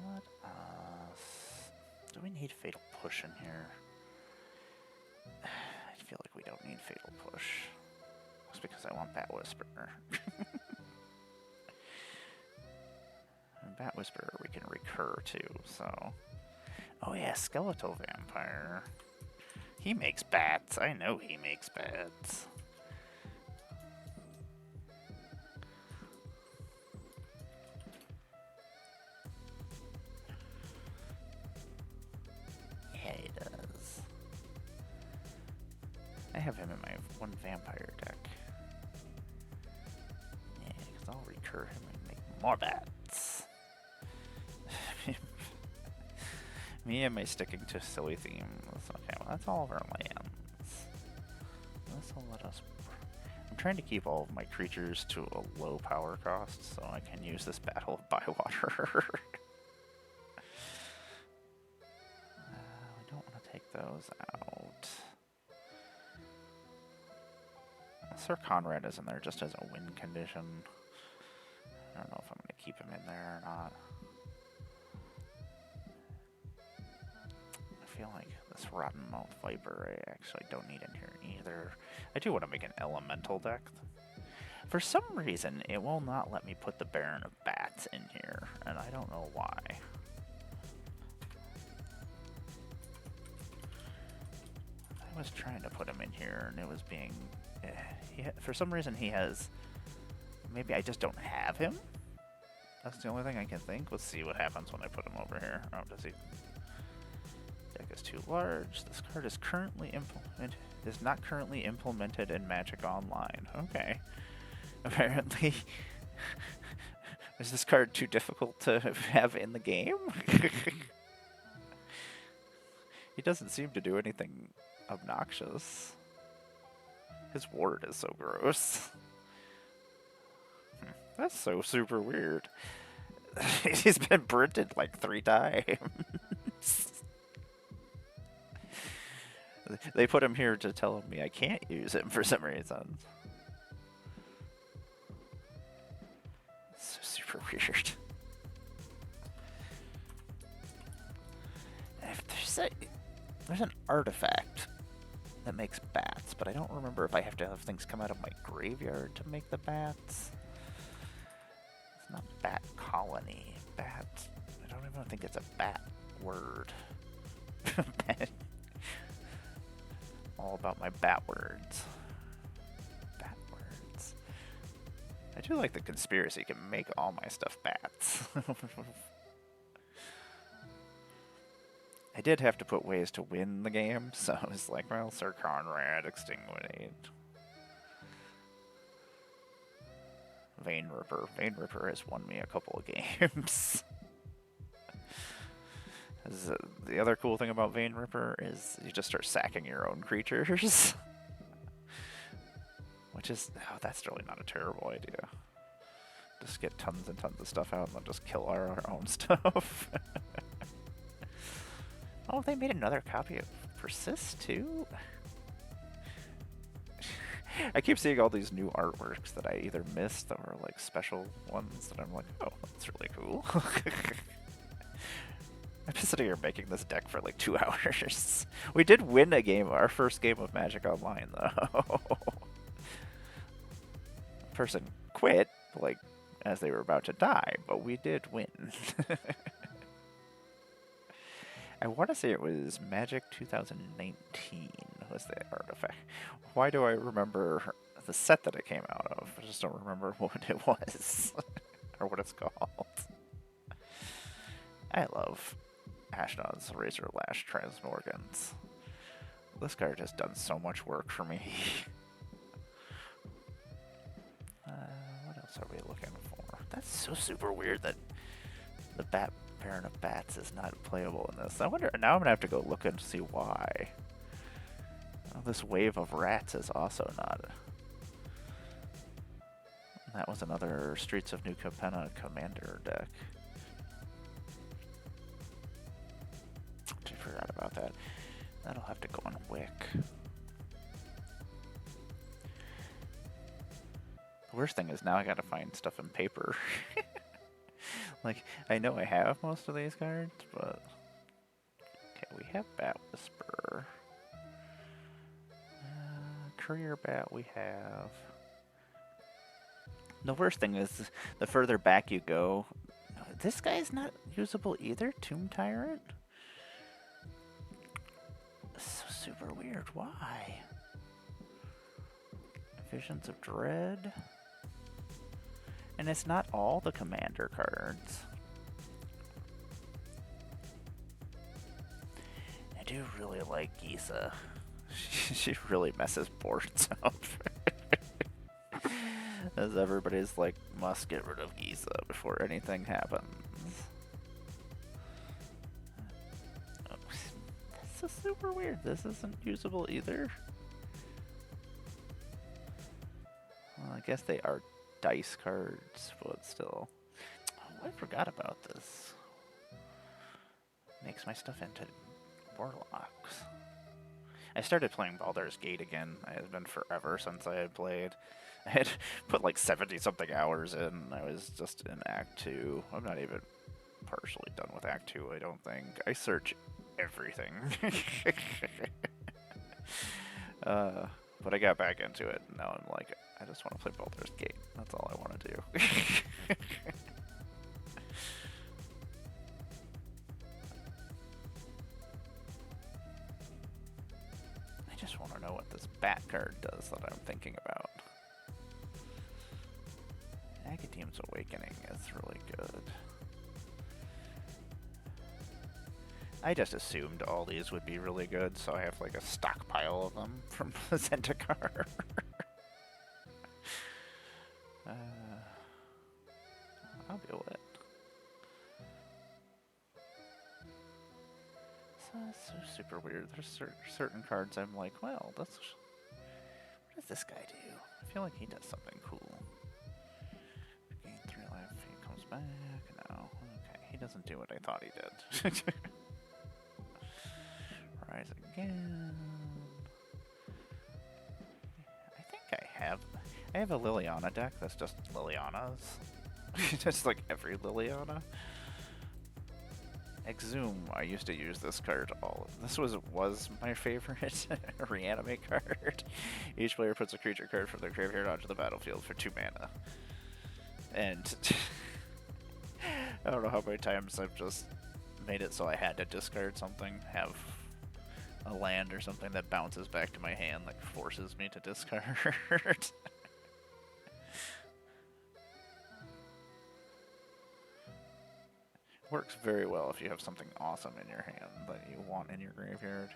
What else? Do we need Fatal Push in here? I feel like we don't need Fatal Push. Just because I want Bat Whisperer. And Bat Whisperer we can recur too, so... Oh yeah, Skeletal Vampire. He makes bats. I know he makes bats. Yeah, he does. I have him in my one vampire deck. Yeah, because I'll recur him and make more bats. Me and my sticking to silly themes. Okay, well that's all of our lands. This will let us... I'm trying to keep all of my creatures to a low power cost so I can use this Battle of Bywater. We don't want to take those out. Sir Conrad is in there just as a win condition. I don't know if I'm going to keep him in there or not. I feel like this Rottenmouth Viper I actually don't need in here either. I do want to make an elemental deck. For some reason, it will not let me put the Baron of Bats in here, and I don't know why. I was trying to put him in here, and it was being... for some reason, he has... Maybe I just don't have him? That's the only thing I can think. Let's see what happens when I put him over here. Oh, does he... Deck is too large. This card is currently implemented. Is not currently implemented in Magic Online. Okay. Apparently, is this card too difficult to have in the game? He doesn't seem to do anything obnoxious. His ward is so gross. That's so super weird. He's been printed like 3 times. They put him here to tell me I can't use him for some reason. So super weird. If there's an artifact that makes bats, but I don't remember if I have to have things come out of my graveyard to make the bats. It's not bat colony. Bat. I don't even think it's a bat word. Bat. All about my bat words. Bat words. I do like the conspiracy can make all my stuff bats. I did have to put ways to win the game, so I was like, well, Sir Conrad, Extinguinate. Vein Ripper. Vein Ripper has won me a couple of games. The other cool thing about Vein Ripper is you just start sacking your own creatures. Which is, oh, that's really not a terrible idea. Just get tons and tons of stuff out and then just kill our own stuff. Oh, they made another copy of Persist too? I keep seeing all these new artworks that I either missed or like special ones that I'm like, oh, that's really cool. I've been sitting here making this deck for like 2 hours. We did win a game, our first game of Magic Online, though. Person quit, like, as they were about to die, but we did win. I want to say it was Magic 2019 was the artifact. Why do I remember the set that it came out of? I just don't remember what it was, or what it's called. I love Ashnod's Razor Lash Transmorgans. This card has done so much work for me. What else are we looking for? That's so super weird that the bat Baron of Bats is not playable in this. I wonder, now I'm gonna have to go look and see why. Oh, this Wave of Rats is also not. That was another Streets of New Capenna commander deck. I forgot about that. That'll have to go on Wick. The worst thing is now I gotta find stuff in paper. Like, I know I have most of these cards, but... Okay, we have Bat Whisperer. Career Bat we have. The worst thing is, the further back you go... This guy's not usable either, Tomb Tyrant? So super weird, why? Visions of Dread... And it's not all the commander cards. I do really like Gisa. She really messes boards up. As everybody's like, must get rid of Gisa before anything happens. Oh, this is super weird. This isn't usable either. Well, I guess they are dice cards, but still. Oh, I forgot about this. Makes my stuff into warlocks. I started playing Baldur's Gate again. It has been forever since I had played. I had put like 70 something hours in. I was just in Act 2. I'm not even partially done with Act 2, I don't think. I search everything. But I got back into it, and now I'm like, I just want to play Baldur's Gate. That's all I want to do. I just want to know what this bat card does that I'm thinking about. Academ's Awakening is really good. I just assumed all these would be really good, so I have like a stockpile of them from the Zendikar. I'll deal with it. So it's so super weird. There's certain cards I'm like, well, what does this guy do? I feel like he does something cool. Gain 3 life, he comes back. No, okay, he doesn't do what I thought he did. Rise again. I think I have a Liliana deck that's just Lilianas. Just like every Liliana. Exhume, I used to use this card all. This was my favorite reanimate card. Each player puts a creature card from their graveyard onto the battlefield for 2 mana. And I don't know how many times I've just made it so I had to discard something, have a land or something that bounces back to my hand, like forces me to discard. Works very well if you have something awesome in your hand that you want in your graveyard.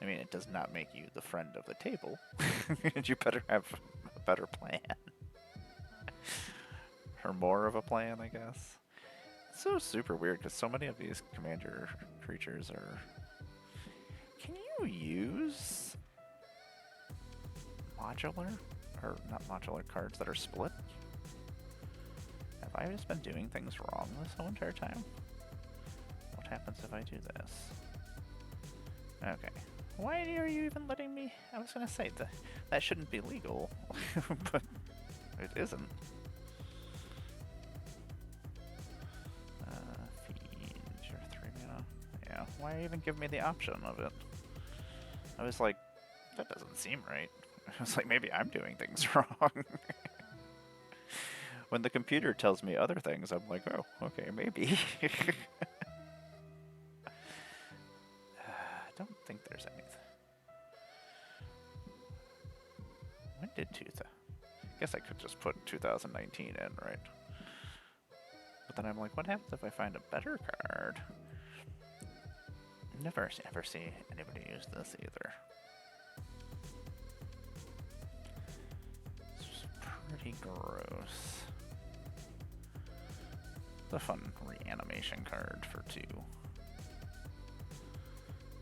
I mean, it does not make you the friend of the table. You better have a better plan. Or more of a plan, I guess. It's so super weird because so many of these commander creatures are... Can you use modular, or not modular cards that are split? Have I just been doing things wrong this whole entire time? What happens if I do this? Okay. Why are you even letting me? I was gonna say that shouldn't be legal, but it isn't. Feed your 3 mana. Yeah. Why even give me the option of it? I was like, that doesn't seem right. I was like, maybe I'm doing things wrong. When the computer tells me other things, I'm like, oh, okay, maybe. I don't think there's anything. When did I guess I could just put 2019 in, right? But then I'm like, what happens if I find a better card? Never ever see anybody use this either. It's pretty gross. It's a fun animation card for 2.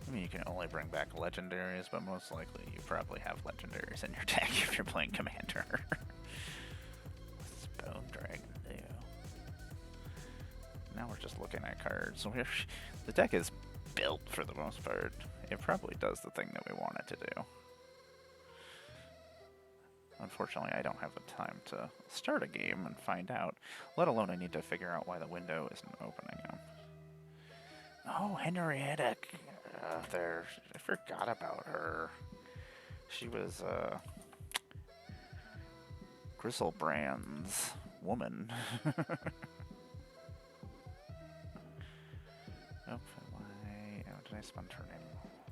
I mean, you can only bring back legendaries, but most likely you probably have legendaries in your deck if you're playing Commander. What's Bone Dragon do? Now we're just looking at cards. So the deck is built for the most part. It probably does the thing that we want it to do. Unfortunately, I don't have the time to start a game and find out, let alone I need to figure out why the window isn't opening up. Oh, Henrietta there. I forgot about her. She was Griselbrand's woman. Oh, why? Oh, did I spell her name?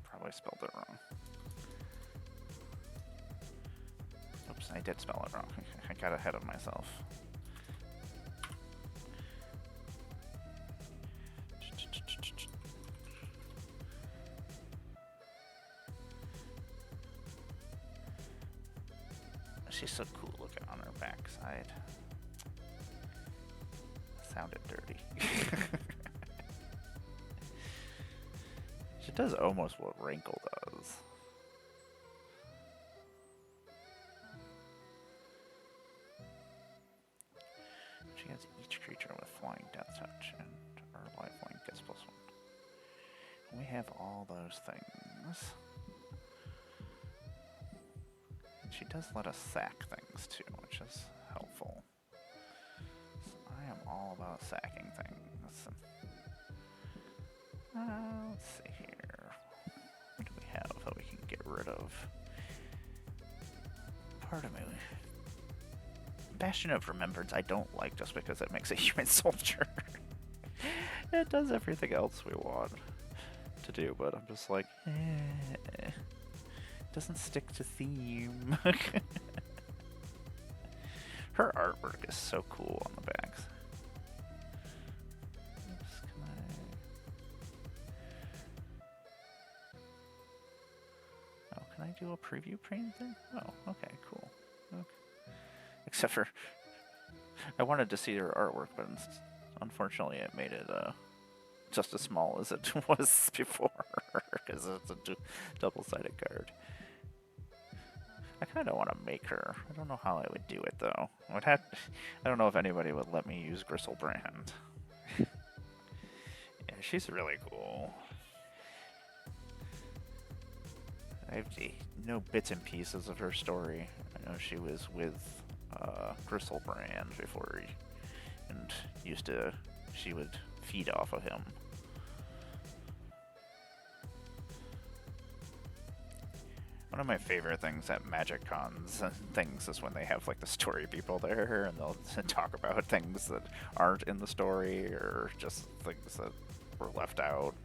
Probably spelled it wrong. Oops, I did spell it wrong. I got ahead of myself. She's so cool looking on her backside. Sounded dirty. She does almost what Wrinkle does. She has each creature with flying death touch and her lifelink gets +1. We have all those things. And she does let us sack things too, which is helpful. So I am all about sacking things. Let's see here. What do we have that we can get rid of? Part of me. Bastion of Remembrance I don't like just because it makes a human soldier. It does everything else we want to do, but I'm just like, it doesn't stick to theme. Her artwork is so cool on the backs. Can I do a preview print thing? Oh, okay, cool. Okay. Except for, I wanted to see her artwork, but unfortunately it made it just as small as it was before, because it's a double-sided card. I kind of want to make her. I don't know how I would do it, though. I don't know if anybody would let me use Griselbrand. Yeah, she's really cool. I know bits and pieces of her story. I know she was with Griselbrand before, and she would feed off of him. One of my favorite things at Magic Cons and things is when they have like the story people there and they'll talk about things that aren't in the story or just things that were left out.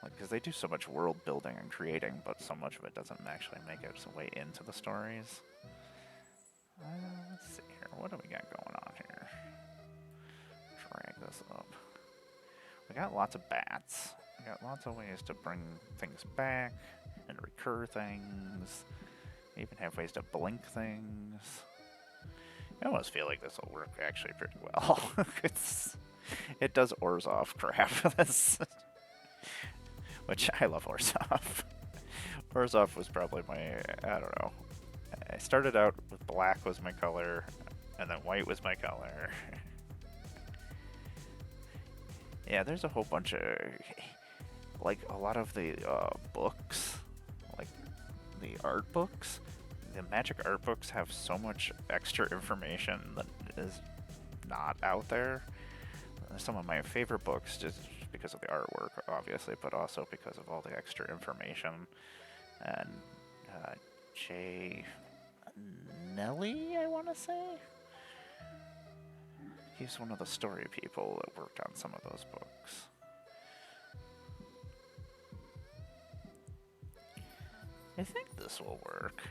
Like, because they do so much world building and creating, but so much of it doesn't actually make its way into the stories. Let's see here. What do we got going on here? Drag this up. We got lots of bats. We got lots of ways to bring things back and recur things. We even have ways to blink things. I almost feel like this will work actually pretty well. It does Orzhov crap. Which I love Orzhov. Orzhov was probably my, I don't know. I started out with black was my color, and then white was my color. Yeah, there's a whole bunch of, like a lot of the books, like the art books, the Magic art books have so much extra information that is not out there. Some of my favorite books just because of the artwork, obviously, but also because of all the extra information. And Jay Nelly, I want to say? He's one of the story people that worked on some of those books. I think this will work.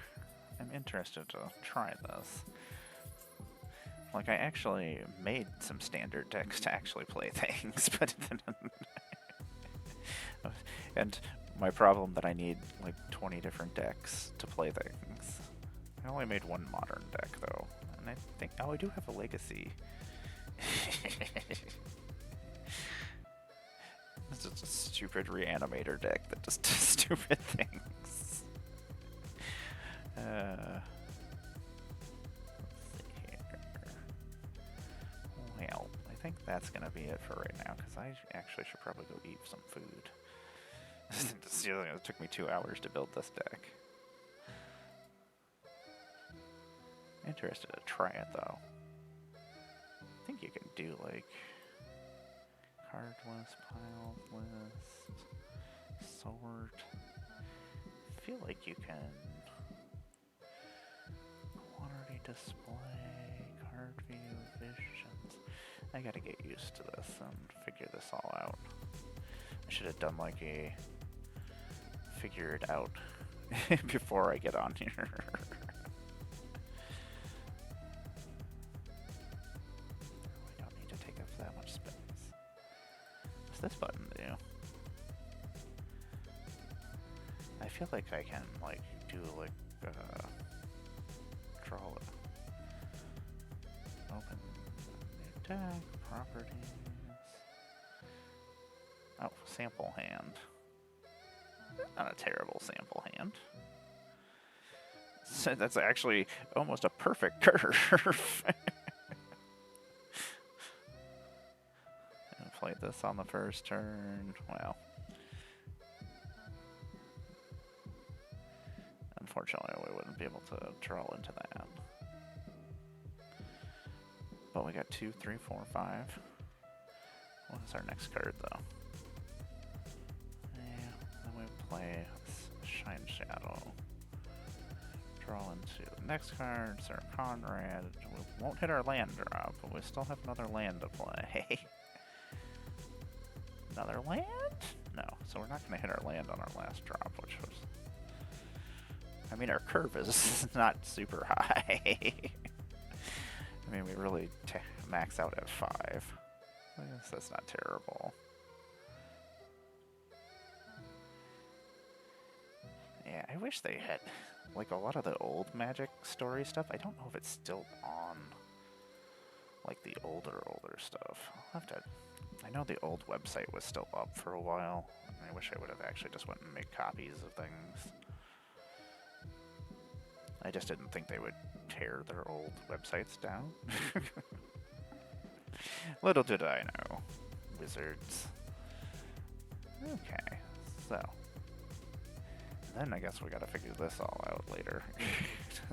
I'm interested to try this. Like, I actually made some standard decks to actually play things, but and my problem that I need like 20 different decks to play things. I only made one modern deck though, and I think I do have a legacy. It's just a stupid reanimator deck that just does stupid things. Let's see here. Well, I think that's gonna be it for right now, because I actually should probably go eat some food. It took me 2 hours to build this deck. Interested to try it though. I think you can do like card list, pile list, sort. I feel like you can quantity display, card view, visions. I gotta get used to this and figure this all out. I should have done like a figure it out before I get on here. This button do? I feel like I can like do like draw it. Open new deck, properties. Oh, sample hand. Not a terrible sample hand. So that's actually almost a perfect curve. Played this on the first turn. Well, unfortunately, we wouldn't be able to draw into that. But we got 2, 3, 4, 5. What is our next card, though? Yeah, then we play Shine Shadow. Draw into the next card. Sir Conrad. We won't hit our land drop, but we still have another land to play. Another land? No, so we're not going to hit our land on our last drop, which was... I mean, our curve is not super high. I mean, we really max out at 5. I guess that's not terrible. Yeah, I wish they had, like, a lot of the old Magic story stuff. I don't know if it's still on, like, the older stuff. I'll have to... I know the old website was still up for a while. I wish I would have actually just went and made copies of things. I just didn't think they would tear their old websites down. Little did I know. Wizards. Okay, so. Then I guess we gotta figure this all out later.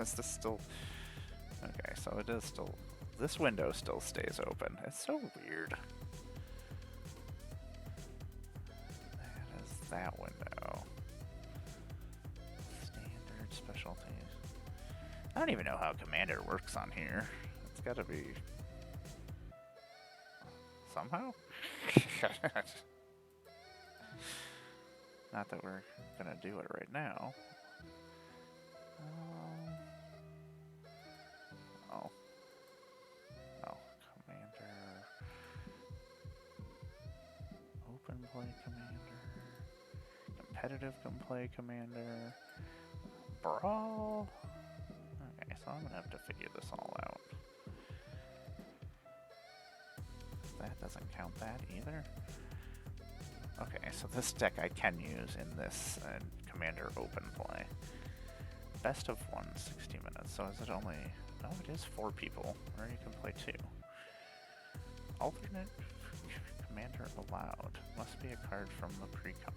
Is this still... Okay, so it is still... This window still stays open. It's so weird. That window. Standard specialties. I don't even know how Commander works on here. It's gotta be... somehow? Not that we're gonna do it right now. Oh. Oh, Commander. Open play Commander. Competitive can play Commander. Brawl. Okay, so I'm gonna have to figure this all out. That doesn't count that either. Okay, so this deck I can use in this Commander open play. Best of 1, 60 minutes. So is it only... Oh, it is 4 people. Or you can play 2. Alternate Commander allowed. Must be a card from the pre-comp.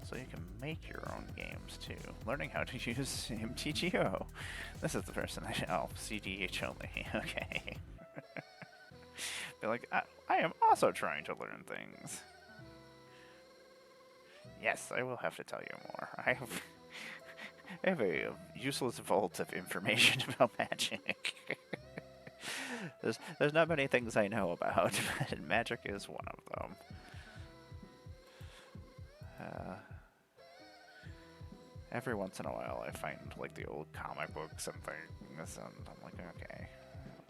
So you can make your own games too. Learning how to use mtgo. This is the person I... Oh, CDH only. Okay. Be like, I am also trying to learn things. Yes, I will have to tell you more. I have a useless vault of information about Magic. There's not many things I know about, but Magic is one of them. Every once in a while I find like the old comic books and things, and I'm like, okay.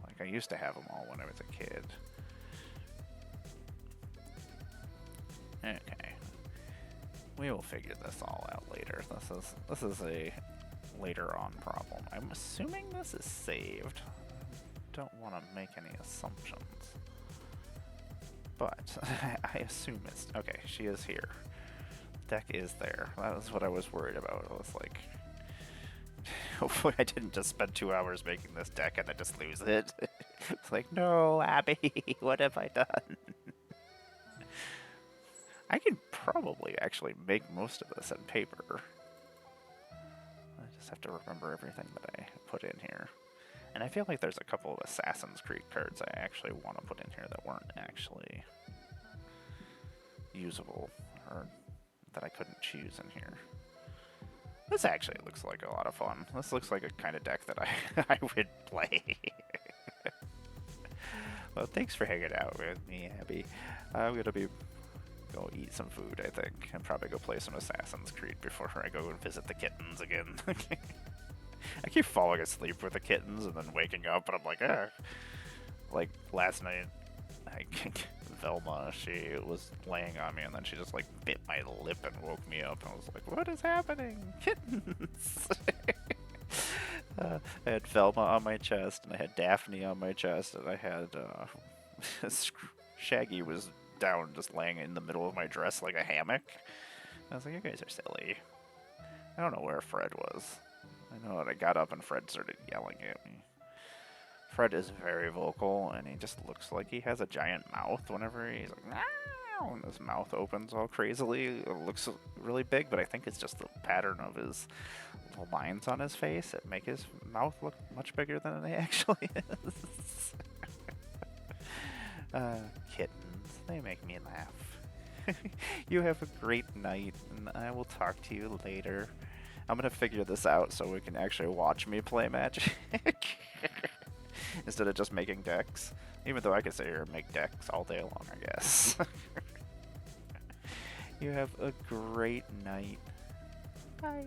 Like I used to have them all when I was a kid. Okay. We will figure this all out later. This is a later on problem. I'm assuming this is saved. Don't want to make any assumptions. But I assume it's... Okay, she is here. Deck is there. That was what I was worried about. I was like... Hopefully I didn't just spend 2 hours making this deck and I just lose it. It's like, no, Abby, what have I done? I could probably actually make most of this on paper. I just have to remember everything that I put in here. And I feel like there's a couple of Assassin's Creed cards I actually want to put in here that weren't actually usable, or that I couldn't choose in here. This actually looks like a lot of fun. This looks like a kind of deck that I would play. Well, thanks for hanging out with me, Abby. I'm going to go eat some food, I think, and probably go play some Assassin's Creed before I go and visit the kittens again. I keep falling asleep with the kittens and then waking up, and I'm like, ah. Like, last night, Velma, she was laying on me, and then she just, like, bit my lip and woke me up, and I was like, what is happening? Kittens! I had Velma on my chest, and I had Daphne on my chest, and I had, Shaggy was down just laying in the middle of my dress like a hammock. I was like, you guys are silly. I don't know where Fred was. I know that I got up and Fred started yelling at me. Fred is very vocal, and he just looks like he has a giant mouth whenever he's like, "Meow," and his mouth opens all crazily. It looks really big, but I think it's just the pattern of his little lines on his face that make his mouth look much bigger than it actually is. Kittens, they make me laugh. You have a great night, and I will talk to you later. I'm gonna figure this out so we can actually watch me play Magic. Instead of just making decks. Even though I could sit here and make decks all day long, I guess. You have a great night. Bye.